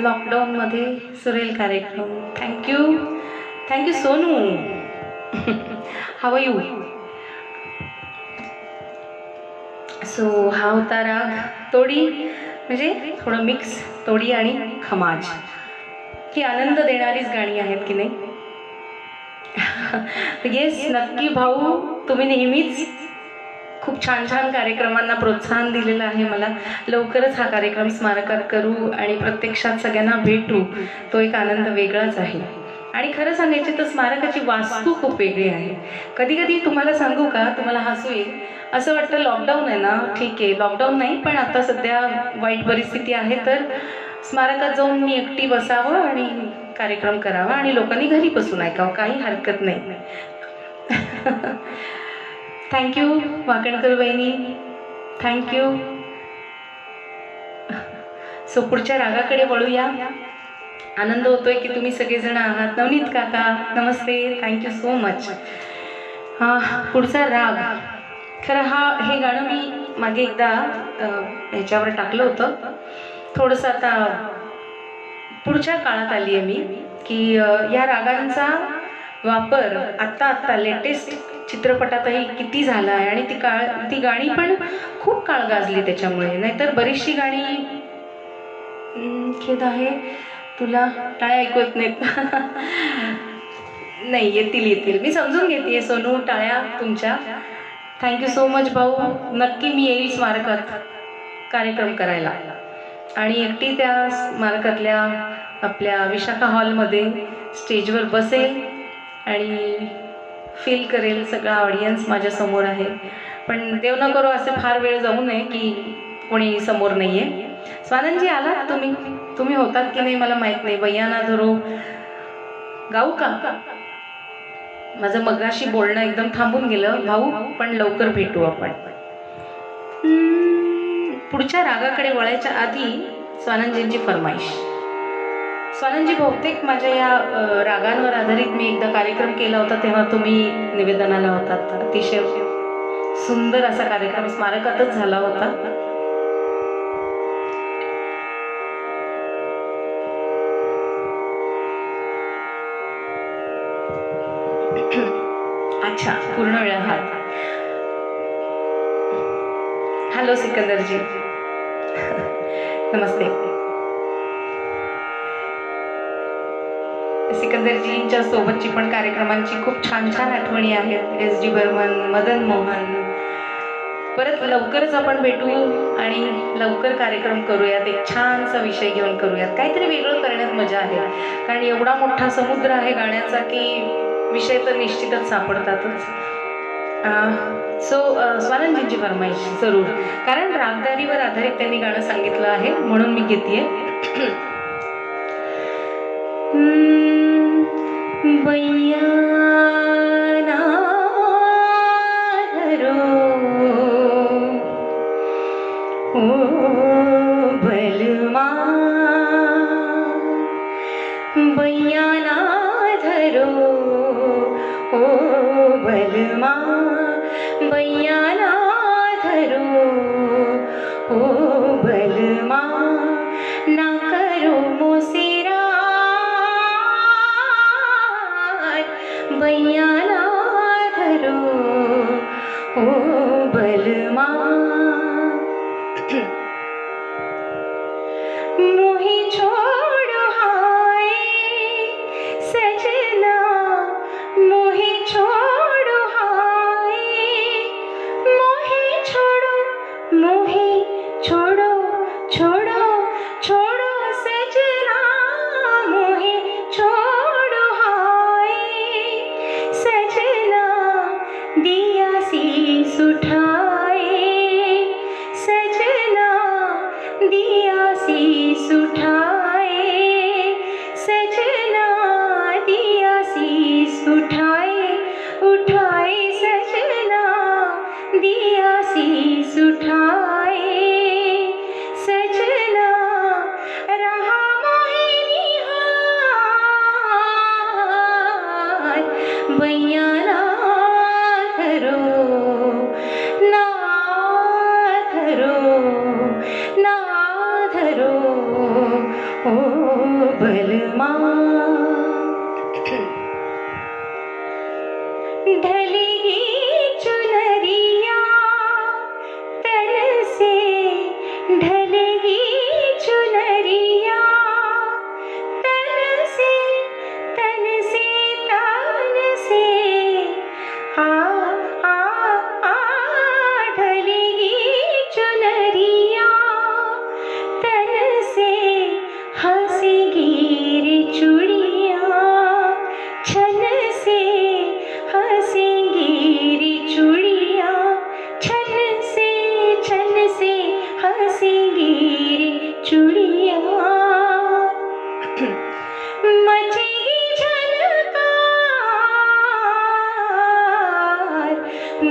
लॉकडाऊन मध्ये सुरेल कार्यक्रम. Thank you Sonu. How you. So हा होता राग तोडी, म्हणजे थोडं मिक्स तोडी आणि खमाज. ही आनंद देणारीच गाणी आहेत की नाही. येस, नक्की भाऊ, तुम्ही नेहमीच खूप छान छान कार्यक्रमांना प्रोत्साहन दिलेलं आहे. मला लवकरच हा कार्यक्रम स्मारकात करू आणि प्रत्यक्षात सगळ्यांना भेटू, तो एक आनंद वेगळाच आहे. आणि खरं सांगायचे तर स्मारकाची वास्तू खूप वेगळी आहे. कधी कधी तुम्हाला सांगू का, तुम्हाला हसू येईल, असं वाटतं लॉकडाऊन आहे ना, ठीक आहे लॉकडाऊन नाही, पण आता सध्या वाईट परिस्थिती आहे, तर स्मारकात जाऊन मी एकटी बसावं आणि कार्यक्रम करावा आणि लोकांनी घरी बसून ऐकावं, काही हरकत नाही. थँक्यू वाकणकर बहिणी, थँक्यू. सो पुढच्या रागाकडे वळूया. आनंद होतोय की तुम्ही सगळेजण आहात. नवनीत काका नमस्ते, थँक्यू सो मच. पुढचा राग, खरं हे गाणं मी मागे एकदा ह्याच्यावर टाकलं होतं. थोडंसं आता पुढच्या काळात आली आहे मी की या रागांचा वापर आत्ता लेटेस्ट चित्रपटातही किती झाला आहे आणि ती गाणी पण खूप काळ गाजली त्याच्यामुळे. नाहीतर बरीचशी गाणी खेद आहे तुला टाळ्या ऐकू येत नाहीत. नाही, येतील मी समजून घेते सोनू, टाळ्या तुमच्या. थँक्यू सो मच भाऊ. नक्की मी येईल स्मारकात कार्यक्रम करायला आणि एकटी त्या स्मारकातल्या आपल्या विशाखा हॉलमध्ये स्टेजवर बसेल आणि फील करेल. सगळा ऑडियन्स माझ्यासमोर आहे. पण देव न करो असे फार वेळ जाऊ नये की कोणी समोर नाही आहे. स्वानंदजी आलात तुम्ही होतात की नाही मला माहीत नाही. बैया ना धरो गाऊ का? माझं मगाशी बोलणं एकदम थांबून गेलं भाऊ, पण लवकर भेटू आपण. पुढच्या रागाकडे वळायच्या आधी स्वानंदजींची फरमाईश. स्वानंदजी, बहुतेक माझ्या या रागांवर आधारित मी एकदा कार्यक्रम केला होता, तेव्हा तुम्ही निवेदनाला होतात. अतिशय सुंदर असा कार्यक्रम स्मारकातच झाला होता. अच्छा, पूर्ण वेळ आहात. हॅलो सिकंदरजी. नमस्ते. सिकंदरजींच्या सोबतची पण कार्यक्रमांची खूप छान आठवणी आहेत. S D Burman, Madan Mohan. परत लवकरच आपण भेटू आणि लवकर कार्यक्रम करूयात. एक छानसा विषय घेऊन करूयात. काहीतरी वेगळं करण्यात मजा आहे, कारण एवढा मोठा समुद्र आहे गाण्याचा की विषय तर निश्चितच सापडतातच. स्वानंदजींची फरमाईश जरूर, कारण रागदारीवर आधारित त्यांनी गाणं सांगितलं आहे म्हणून मी घेतेय. बैया ना धरो ओ बलमा, बैया ना धरो ओ बलमा, बैया ना धरो ओ बलमा, ना करो मोसेरा, बैया ना धरो ओ बलमा. मोही छोड़ो हाय सजना, मोही छोड़ो हाय, मोही छोड़ो, मोही छोड़ो, छोड़ो छोड़ो सजना, मोही छोड़ो हाय सजना, दिया सी सुठाए सजना, दिया सी सुठाए सजना, दिया सी सुठाए, उठाए सजना, दिया सी सुठाए सजना, रहा मोहे निहार, बैया ना धरो, ना धरो, ना धरो ओ बलमा. ढलेगी चुनरिया तन से, ढलेगी चुनरिया तन से, तन से तन से, आ ढलेगी चुनरिया तन से, हंसेगी रे चूड़िया छन से, हंसेगी रे चूड़िया छन से हंसेगी रे चूड़िया. मचेगी झनकार,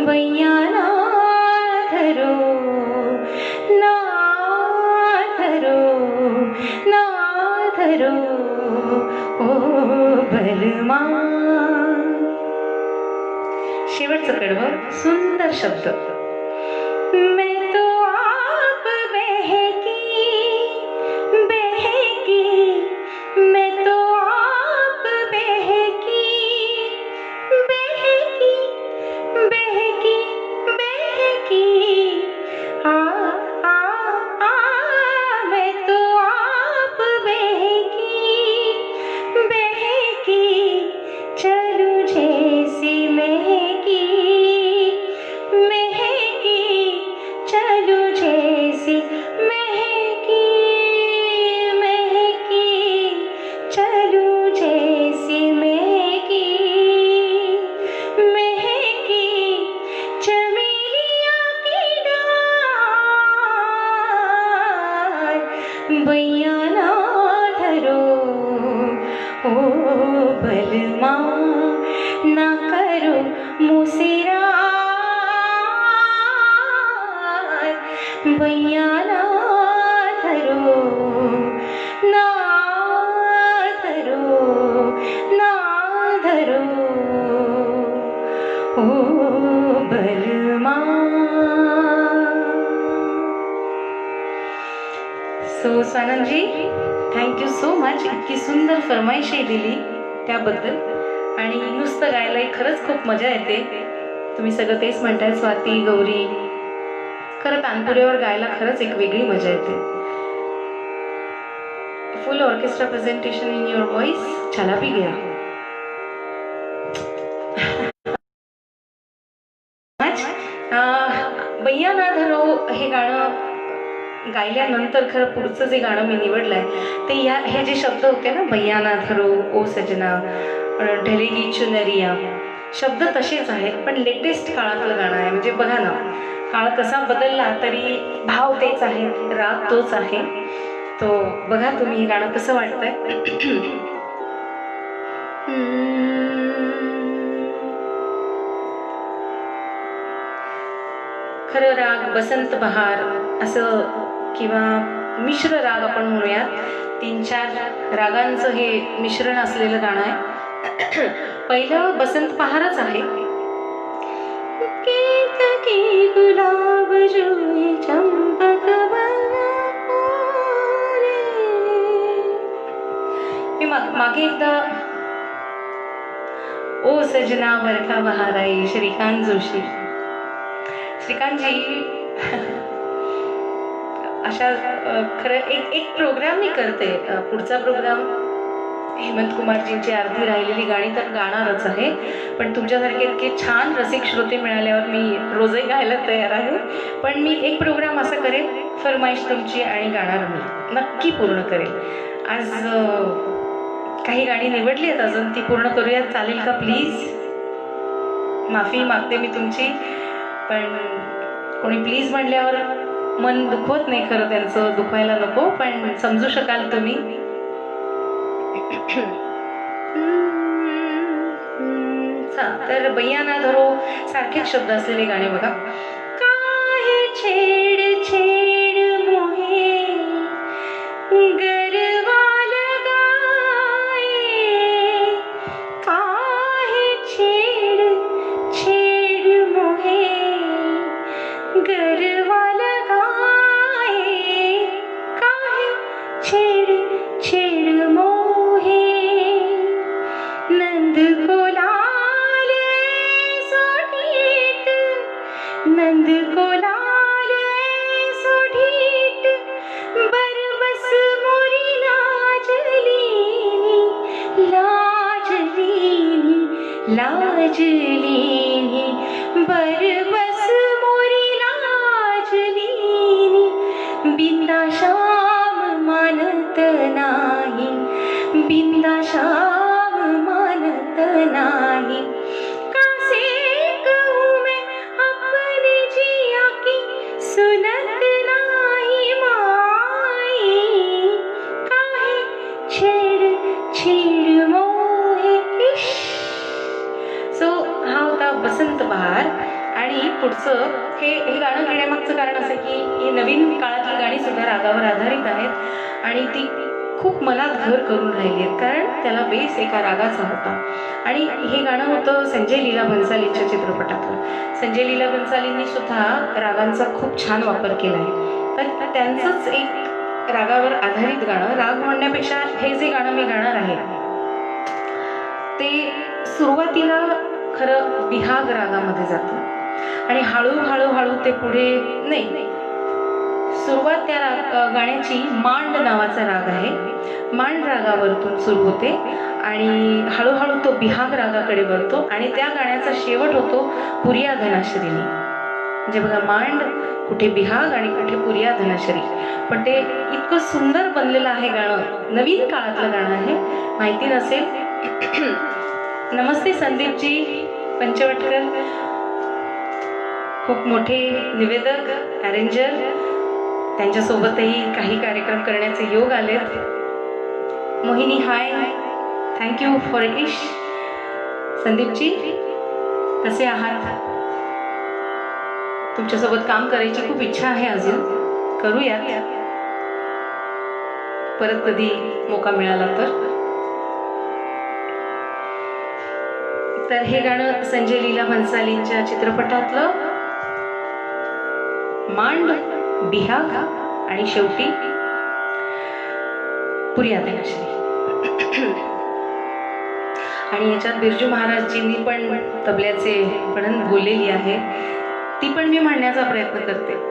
बैया ना धरो, ना धरो, ना धरो ओ बलमा. शेवटचं कडवं सुंदर शब्द. मैं तो आप बहकी बहकी, मैं तो आप बहकी मुसिरात बैयाना धरो ना धरो ना धरो ओ बलमा. So Swanandji, thank you so much. इतकी सुंदर फरमाईशी दिली त्याबद्दल. आणि नुसतं गायलाही खरंच खूप मजा येते. तुम्ही सगळं तेच म्हणताय, स्वाती, गौरी. खरं तानपुऱ्यावर गायला खरंच एक वेगळी मजा येते. फुल orchestra presentation in your voice. चला भी गया. बैया ना धरो हे गाणं गायल्यानंतर खरं पुढचं जे गाणं मी निवडलंय ते हे जे शब्द होते ना, बैया ना धरो ओ सजना ढलेगी चुनरिया, शब्द तसेच आहेत पण लेटेस्ट काळातलं गाणं आहे. म्हणजे बघा ना, काळ कसा बदलला तरी भाव तेच आहे, राग तोच आहे. तो बघा तुम्ही हे गाणं कसं वाटतंय. खरं राग बसंत बहार असं किंवा मिश्र राग आपण म्हणूयात. 3-4 रागांचं हे मिश्रण असलेलं गाणं आहे. पहिलं बसंत बहारच आहे. गुलाब जुई चंपक मी मागे एकदा ओ सजना बरखा बहार आई श्रीकांत जोशी. श्रीकांतजी अशा खरं एक प्रोग्राम मी करते. पुढचा प्रोग्राम हेमंत कुमारजींची अर्धी राहिलेली गाणी तर गाणारच आहे, पण तुमच्यासारखे इतके छान रसिक श्रोते मिळाल्यावर मी रोजही गायला तयार आहे. पण मी एक प्रोग्राम असा करेन, फरमाईश तुमची आणि गाणार मी नक्की पूर्ण करेल. आज काही गाणी निवडली आहेत, अजून ती पूर्ण करूयात, चालेल का प्लीज? माफी मागते मी तुमची, पण कोणी प्लीज म्हणल्यावर मन दुखवत नाही. खरं त्यांचं दुखवायला नको, पण समजू शकाल तुम्ही. तर बैया ना धरो सारखेच शब्द असलेले गाणे बघा. काहे छेड छेड मोहे गरवा लगाए, काहे छेड छेड मोहे गरवा लगाए, काहे छेड छेड मोहे नंद को लाल सोढ़ीट, नंद को लाल सोढ़ीट बरबस मोरी लाजलीनी लाजलीनी लाजलीनी बरबस मोरी लाजलीनी बिंदा श्याम मानत नाही, बिंदा श्याम मानत नाही. कासे कहूँ मैं अपने जिया की सुनत नाही माई, काहे छेड छेड मोहे. सो हा होता बसंत बहार. आणि पुढचं हे गाणं घेण्यामागचं कारण असं की ही नवीन काळातली गाणी सुद्धा रागावर आधारित आहेत आणि ती खूप मनात घर करून राहिली आहेत, कारण त्याला बेस एका रागाचा होता. आणि हे गाणं होतं संजय लीला भन्सालींच्या चित्रपटातलं. संजय लीला भन्सालींनी सुद्धा रागांचा खूप छान वापर केला आहे. तर त्यांचंच एक रागावर आधारित गाणं, राग म्हणण्यापेक्षा हे जे गाणं मी गाणार आहे ते सुरुवातीला खरं बिहाग रागामध्ये जातं आणि हळूहळू हळू ते पुढे नाही. सुरुवात त्या गाण्याची मांड नावाचा राग आहे, मांड रागावरतून सुरू होते आणि हळूहळू तो बिहाग रागाकडे वळतो आणि त्या गाण्याचा शेवट होतो पुरिया धनाश्रीनी. म्हणजे बघा, मांड कुठे बिहाग आणि कुठे पुरिया धनाश्री, पण ते इतकं सुंदर बनलेलं आहे गाणं. नवीन काळातलं गाणं आहे, माहिती नसेल. नमस्ते संदीपजी पंचवटकर, खूप मोठे निवेदक, अरेंजर. त्यांच्यासोबतही काही कार्यक्रम करण्याचे योग आलेत. मोहिनी हाय, थँक्यू फॉर इश. संदीपजी कसे आहात? तुमच्यासोबत काम करायची खूप इच्छा आहे, अजून करूयात परत कधी मौका मिळाला तर हे गाणं संजय लीला भन्सालींच्या चित्रपटातलं मांड, बिहाग आणि शेवटी पुरी आते नशरी. आणि याच्यात बिरजू महाराजजींनी पण तबल्याचे पणन बोललेली आहे, ती पण मी म्हणण्याचा प्रयत्न करते.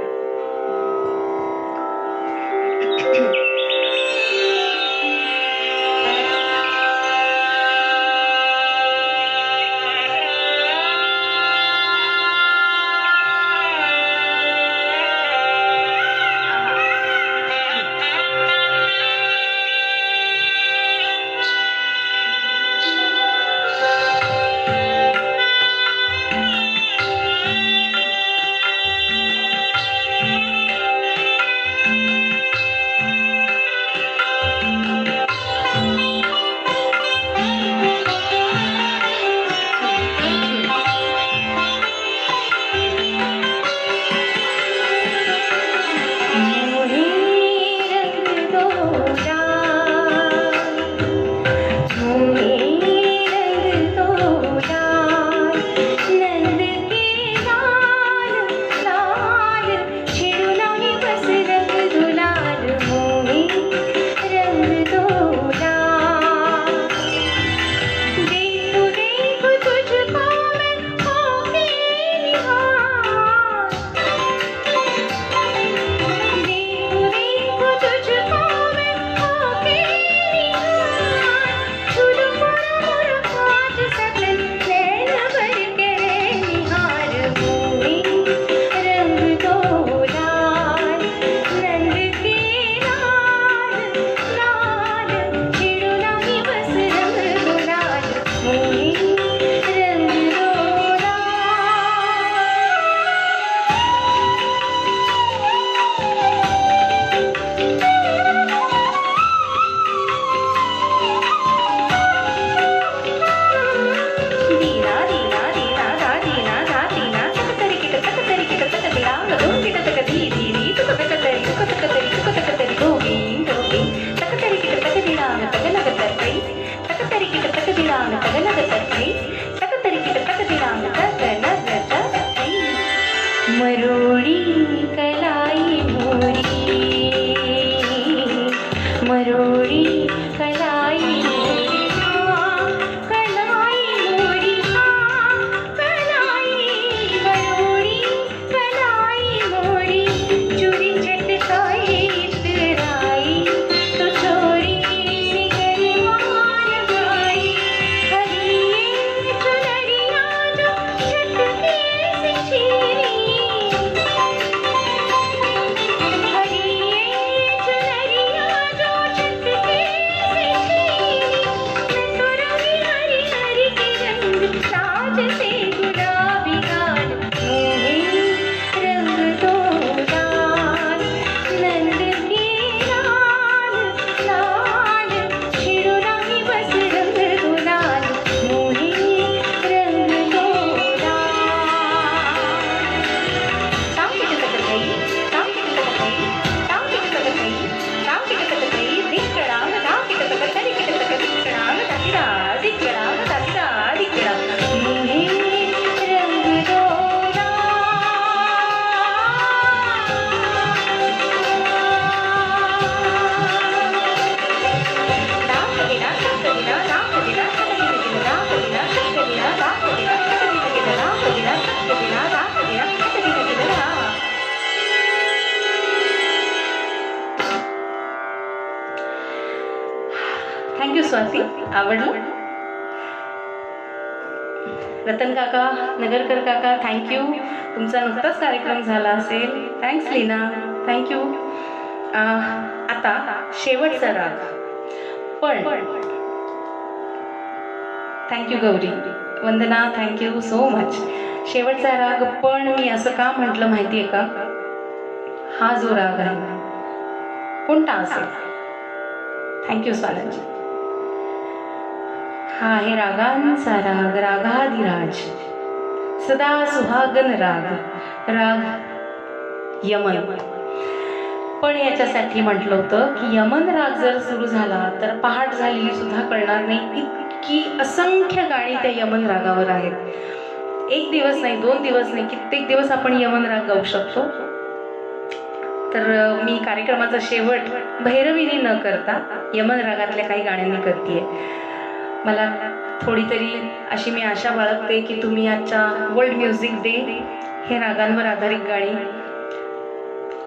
थँक्यू स्वाती, आवडलं. रतन काका, नगरकर काका, थँक्यू. तुमचा नुकताच कार्यक्रम झाला असेल. Thanks Leena, thank you. आता शेवटचा राग पण. Thank you Gauri, Vandana, thank you so much. शेवटचा राग पण मी असं का म्हटलं माहिती आहे का? हा जो राग आहे कोणता असेल? थँक्यू स्वानंजी. हा आहे रागांचा राग, रागाधिराज. सदा सुहागन राग राग यमन. पण याच्यासाठी म्हटलं होतं की यमन राग जर सुरू झाला तर पहाट झालेली सुद्धा कळणार नाही, इतकी असंख्य गाणी त्या यमन रागावर आहेत. एक दिवस नाही, 2 दिवस नाही, कित्येक दिवस आपण यमन राग गाऊ शकतो. तर मी कार्यक्रमाचा शेवट भैरवीने न करता यमन रागातल्या काही गाण्यांनी करतेय. मला थोडी तरी अशी मी आशा बाळगते की तुम्ही आजच्या वर्ल्ड म्युझिक डे हे रागांवर आधारित गाणी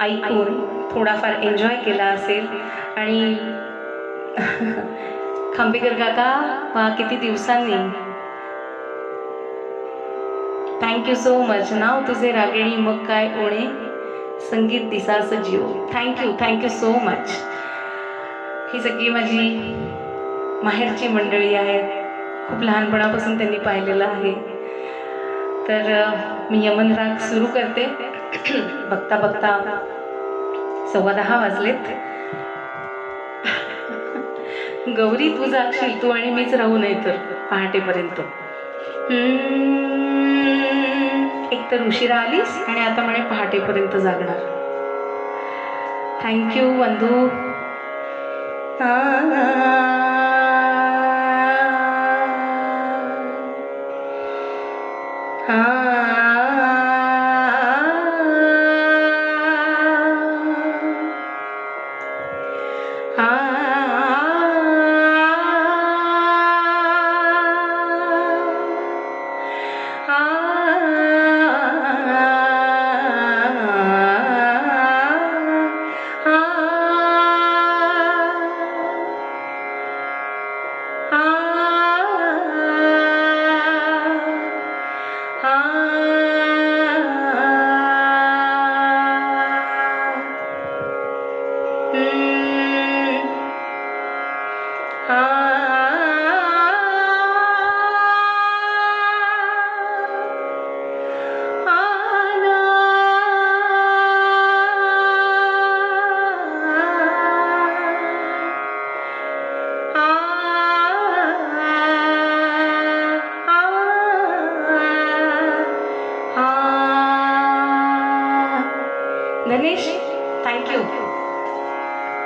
ऐकून थोडाफार एन्जॉय केला असेल. आणि खांबेकर काका, वा किती दिवसांनी, थँक्यू सो मच. नाव तुझे रागिणी मग काय ओणे, संगीत दिसास जीव. Thank you so much. ही सगळी माझी माहेरची मंडळी आहेत, खूप लहानपणापासून त्यांनी पाहिलेलं आहे. तर मी यमन राग सुरू करते. बघता बघता 10:15 वाजलेत. गौरी तू जाशील, तू आणि मीच राहू नये तर पहाटेपर्यंत. एक तर उशिरा आलीस आणि आता म्हणे पहाटेपर्यंत जागणार. थँक्यू बंधू. धनेश, थँक्यू.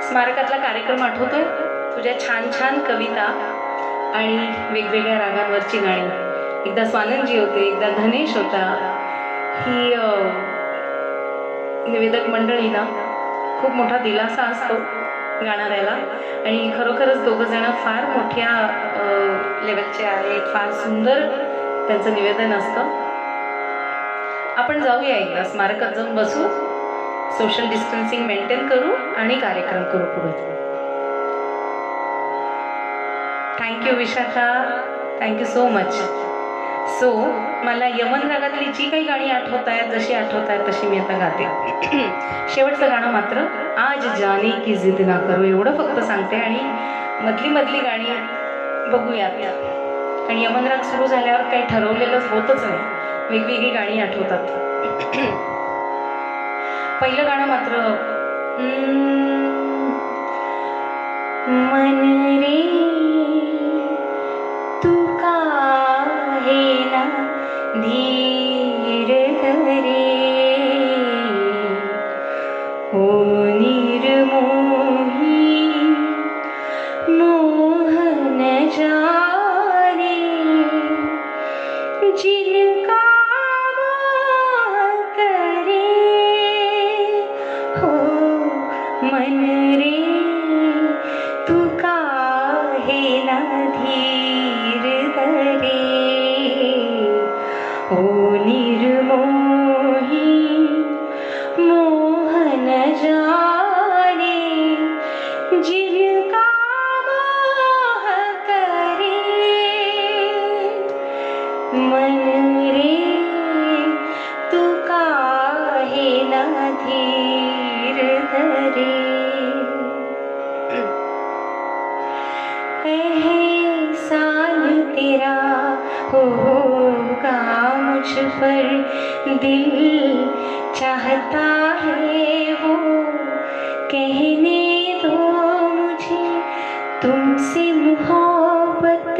स्मारकातला कार्यक्रम आठवतोय? तुझ्या छान छान कविता आणि वेगवेगळ्या रागांवरची गाणी. एकदा स्वानंदजी होते, एकदा धनेश होता. ही निवेदक मंडळी ना, खूप मोठा दिलासा असतो गाणाऱ्याला. आणि खरोखरच दोघं जण फार मोठ्या लेवलचे आहेत, फार सुंदर त्यांचं निवेदन असतं. आपण जाऊया एकदा स्मारकात, जाऊन बसू, सोशल डिस्टन्सिंग मेंटेन करू आणि कार्यक्रम करू पुढे. Thank you Vishakha, thank you so much. So मला यमन रागातली जी काही गाणी आठवत आहेत, जशी आठवत आहेत तशी मी आता गाते. शेवटचं गाणं मात्र आज जाने की जिद ना करो एवढं फक्त सांगते, आणि मधली गाणी बघूयात. आणि यमन राग सुरू झाल्यावर काही ठरवलेलंच होतच नाही, वेगवेगळी गाणी आठवतात. पहिलं गाणं मात्र मन रे तू काहे ना धीर धरे, ओ निर्मोही मोहन जाने, जिनका मन रे तू काहे ना धीर धरे, ओ निर्मोही मोहन जाने, जिनका मोह करे. मन रे तू काहे ना धीर धरे, एहसान तेरा होगा मुझ पर, दिल चाहता है वो कहने दो मुझे, तुमसे मोहब्बत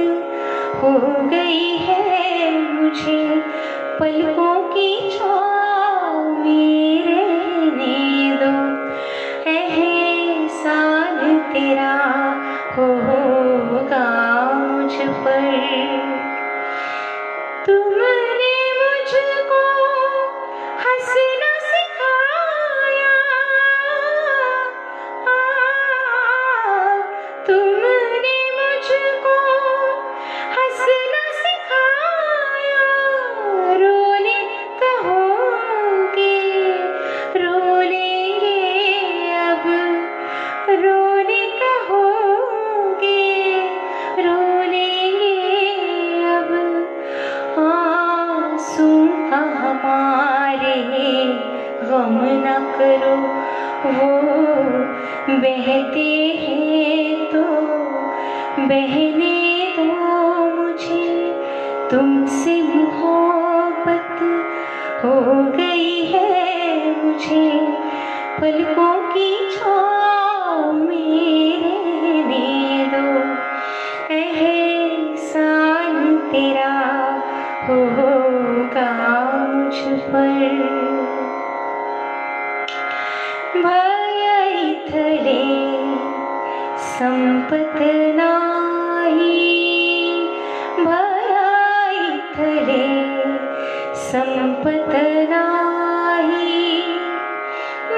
हो गई है मुझे, पलकों की छाँव में रहने दो, एहसान तेरा होगा मुझ पर। तुमने मुझको हंसना सिखाया, तुमने मुझको हंसना सिखाया, रोने कहोगे रो लेंगे अब, रोने कहोगे रो लेंगे अब, आंसू हमारे गम न करो, वो बहते हैं तो बहने दो मुझे, तुमसे मोहब्बत हो गई है मुझे, पलकों की छाँव में रहने दो, एहसान तेरा होगा मुझ पर। भय इथले संपत नाही, भय इथले संपत नाही,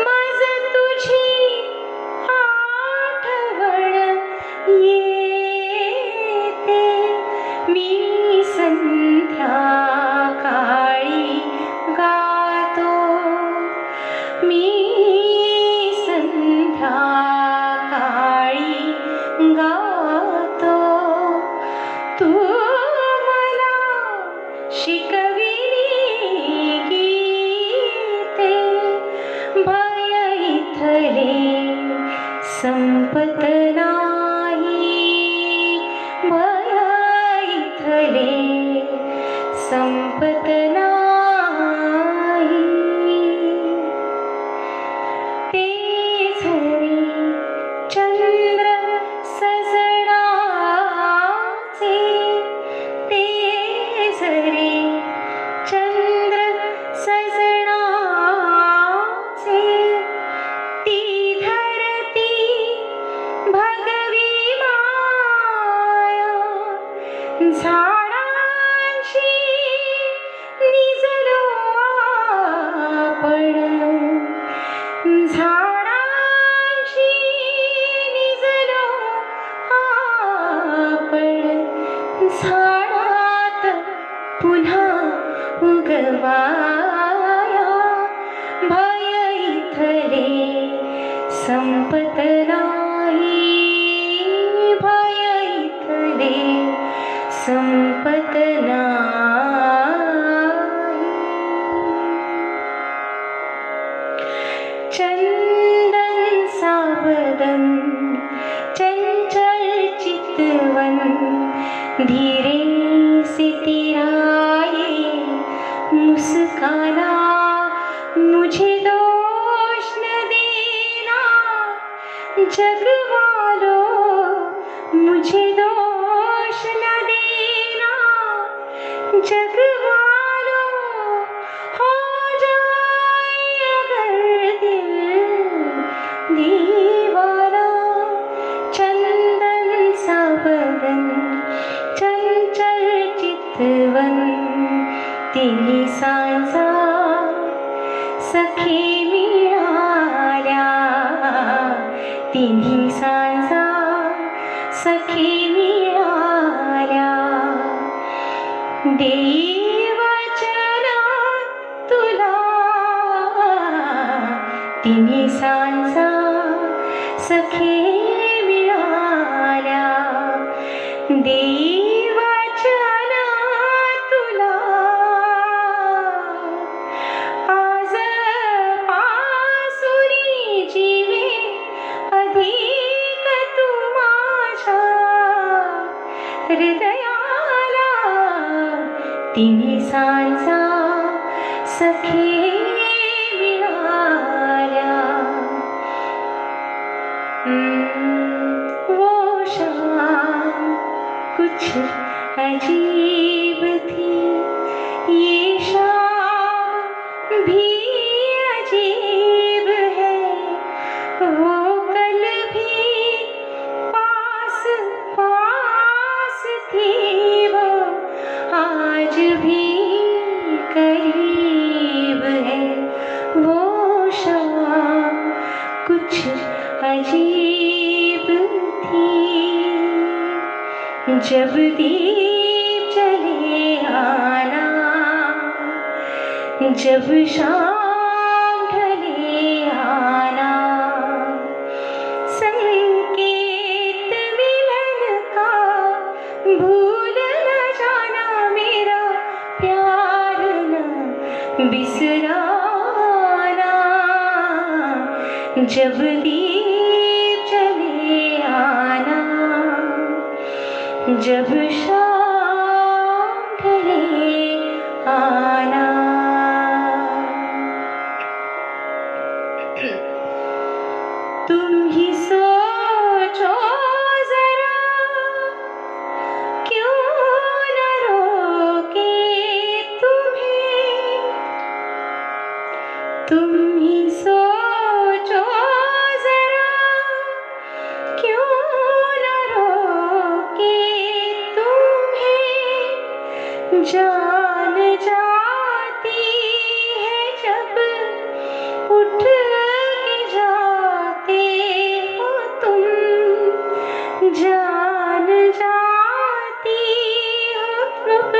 माझ तुझी आठवण येते, मी संध्याकाळी गातो, मी संध्याकाळी गातो, तू मला शिकविली गीते, भय इथले संपत नाही, भय इथले संपत नाही। ते झरे चंद्र सजनाचे, ते झरे चंद्र सजनाचे, ती धरती भगवी माया, झाडांची निजलो आपण, झाडांची निजलो आपण, झाडात पुन्हा उगवाया, भय इथले संपत नाही, भय इथले संपत नाही। चंदन सावदन चंचल चितवन, धीरे से तेरा ये मुस्काना, मुझे दोष न देना जग वालों, मुझे दोष न देना जग वालों, हो जाए अगर दिल दीवाना, चंदन सावदन चंचल चितवन, तिन्ही सांजा सखी मिळाल्या, तिन्ही सांजा सखी मिळाल्या, देई वचन तुला, तिन्ही सांजा सखी मिळाल्या, देई वचन तुला, आज पासुरी जीवे अधिक तू माझ्या हृदयाला, तिन्ही सांजा सखी मिळाल्या। वो शाम कुछ अजीब थी, ये शाम जब दीप जले आना, जब शाम ढले आना, संकेत मिलन का भूल न जाना, मेरा प्यार न बिसराना। जब दीप जले आना, जब शाम ढले आना। तुम ही सोचो जरा, क्यों न रोके तुम्हें। तुम ही सोचो जरा, क्यों न रोके तुम्हें। जान जाती है जब उठ के जाते हो तुम। जान जाती हो जब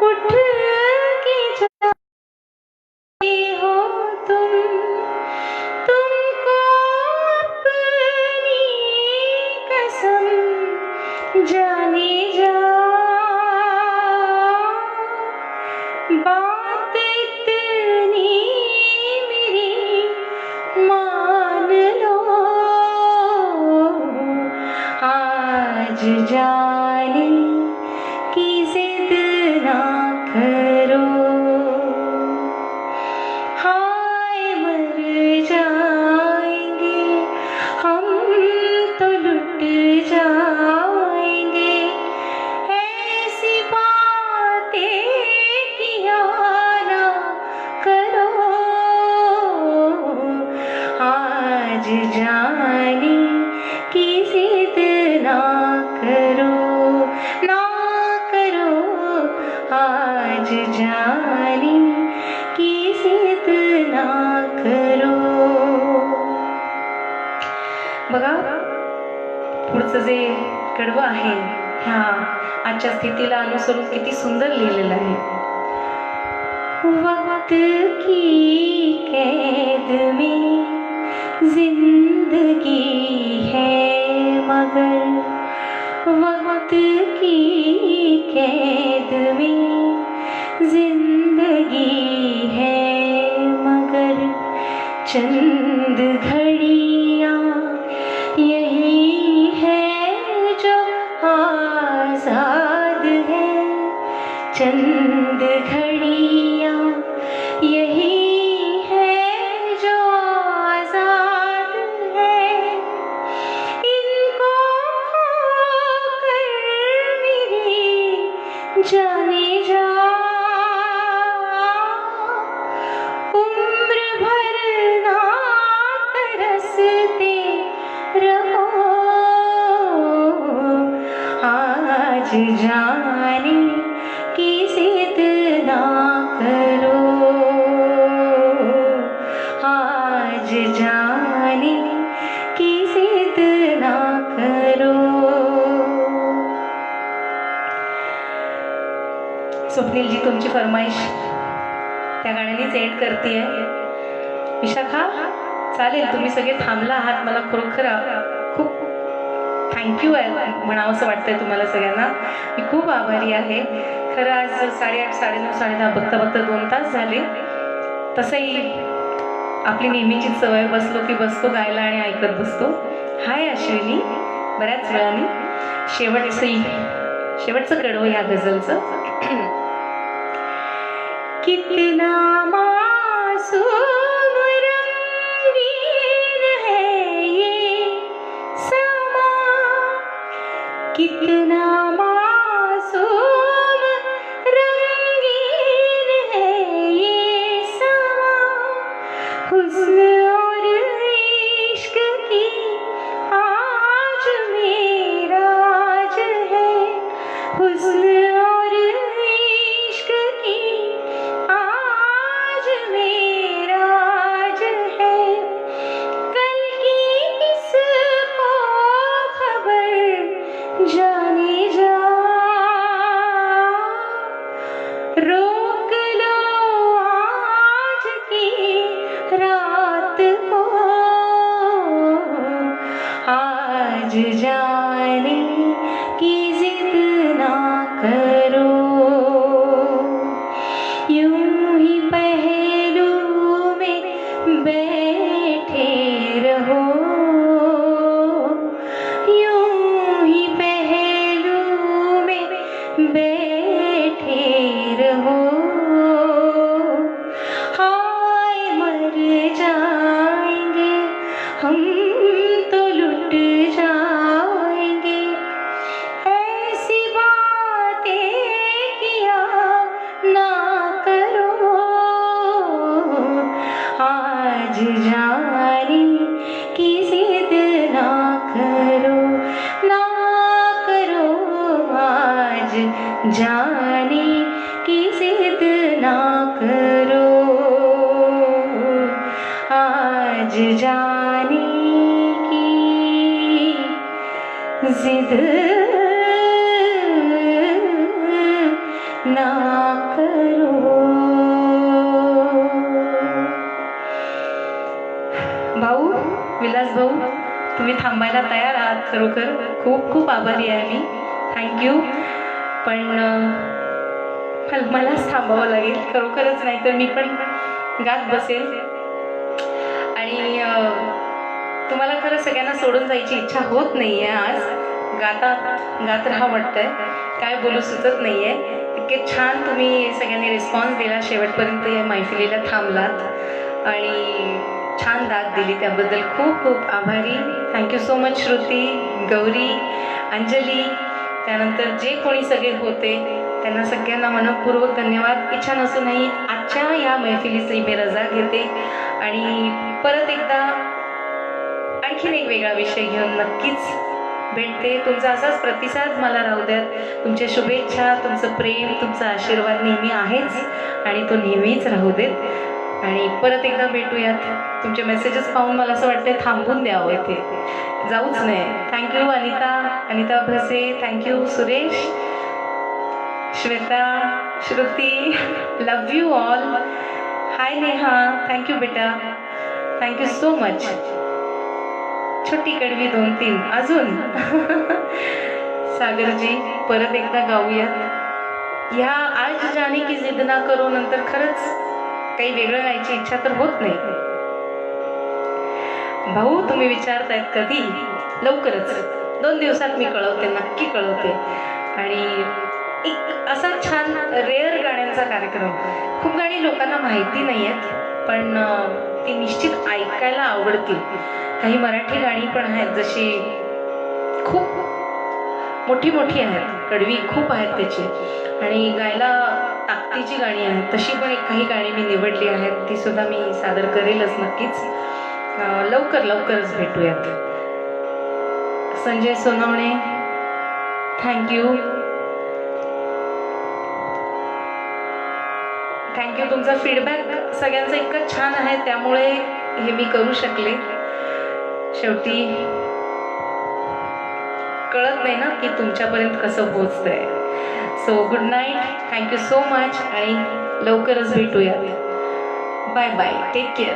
उठ के जाते हो तुम। तुमको अपनी कसम जाने जा, बात इतनी मेरी मान लो। आज जाने की जिद ना करो, हाय मर जाएंगे हम तो लुट जाएंगे। ऐसी बातें किया ना करो, आज जाने की जिद ना करो, ना करो। आज जाने की जिद ना करो। बघा पुढचं जे कडवं आहे ह्या आजच्या स्थितीला अनुसरून किती सुंदर लिहिलेलं आहे. वक्त की कैद में जिंदगी है मगर, वक्त की कैद में जिंदगी है मगर, चंद घड़ियाँ यही है जो आजाद है। चंद घड़ियाँ यही है जो आजाद है। इनको खोकर मेरी जाने जा, उम्र भर ना तरसते रहो। आज जाने की जिद ना करो, आज जाने की जिद ना करो. स्वप्नील जी तुमची फरमाईश त्या गाण्यानेच एंड करते आहे. विशाखा चालेल, तुम्ही सगळे थांबला आहात, मला खरोखर खूप थँक्यू आहे म्हणावं असं वाटतंय तुम्हाला सगळ्यांना. मी खूप आभारी आहे. खरं आज 8:30 9:30 10:30 बघता बघता 2 तास झाले. तसंही आपली नेहमीची सवय, बसलो की बसतो गायला आणि ऐकत बसतो. हाय अश्विनी, बऱ्याच वेळाने शेवटचं कडवं या गझलचं. कितना मासूम रंगीन है ये समा, कितना मासूम रंगीन है ये समा. हुस्न और इश्क की आज मेराज है. हुस्न और इश्क की आज मेरा जाने की जिद ना करो, ना करो, आज जाने की जिद ना करो, आज जाने की जिद ना करो. भाऊ, विलास भाऊ, तुम्ही थांबायला तयार आहात. खरोखर खूप खूप आभारी आहे मी. थँक्यू. पण मलाच थांबावं लागेल खरोखरच, नाही तर मी पण गात बसेल. आणि तुम्हाला खरं सगळ्यांना सोडून जायची इच्छा होत नाही आहे. आज गात राहा वाटतंय, काय बोलू सुचत नाही आहे. इतके छान तुम्ही सगळ्यांनी रिस्पॉन्स दिला, शेवटपर्यंत या मैफिलीला थांबलात आणि छान दाद दिली, त्याबद्दल खूप खूप आभारी. Thank you so much Shruti, Gauri, Anjali, त्यानंतर जे कोणी सगळे होते त्यांना सगळ्यांना मनपूर्वक धन्यवाद. इच्छा नसूनही आजच्या या मैफिलीची मी रजा घेते आणि परत एकदा आणखीन एक वेगळा विषय घेऊन नक्कीच भेटते. तुमचा असाच प्रतिसाद मला राहू द्यात. तुमच्या शुभेच्छा, तुमचं प्रेम, तुमचा आशीर्वाद नेहमी आहेच आणि तो नेहमीच राहू देत. आणि परत एकदा भेटूयात. तुमचे मेसेजेस पाहून मला असं वाटतं थांबून द्यावं, इथे जाऊच नाही. Thank you Anita Bhase, thank you Suresh, Shweta, Shruti, love you all. Hi Neha, thank you बेटा, थँक्यू सो मच. छोटी कडवी 2-3 अजून सागरजी, परत एकदा गाऊयात. ह्या आज जाने की जिद ना करो नंतर खरंच काही वेगळं गायची इच्छा तर होत नाही. भाऊ, तुम्ही विचारतायत कधी? लवकरच 2 दिवसात मी कळवते, नक्की कळवते. आणि एक असा छान रेअर गाण्यांचा कार्यक्रम. खूप गाणी लोकांना माहिती नाही आहेत, पण ती निश्चित ऐकायला आवडतील. काही मराठी गाणी पण आहेत जशी खूप मोठी मोठी आहेत, कडवी खूप आहेत त्याची, आणि गायला ताकदीची गाणी आहेत. तशी पण काही गाणी मी निवडली आहेत, ती सुद्धा मी सादर करेलच नक्कीच. लवकरच भेटूयात. संजय सोनवणे, थँक्यू. तुमचा फीडबॅक सगळ्यांचा इतका छान आहे, त्यामुळे हे मी करू शकले. शेवटी कळत नाही ना की तुमच्यापर्यंत कसं पोहोचतंय. So good night, thank you so much आणि लवकरच भेटूयात. Bye bye, take care.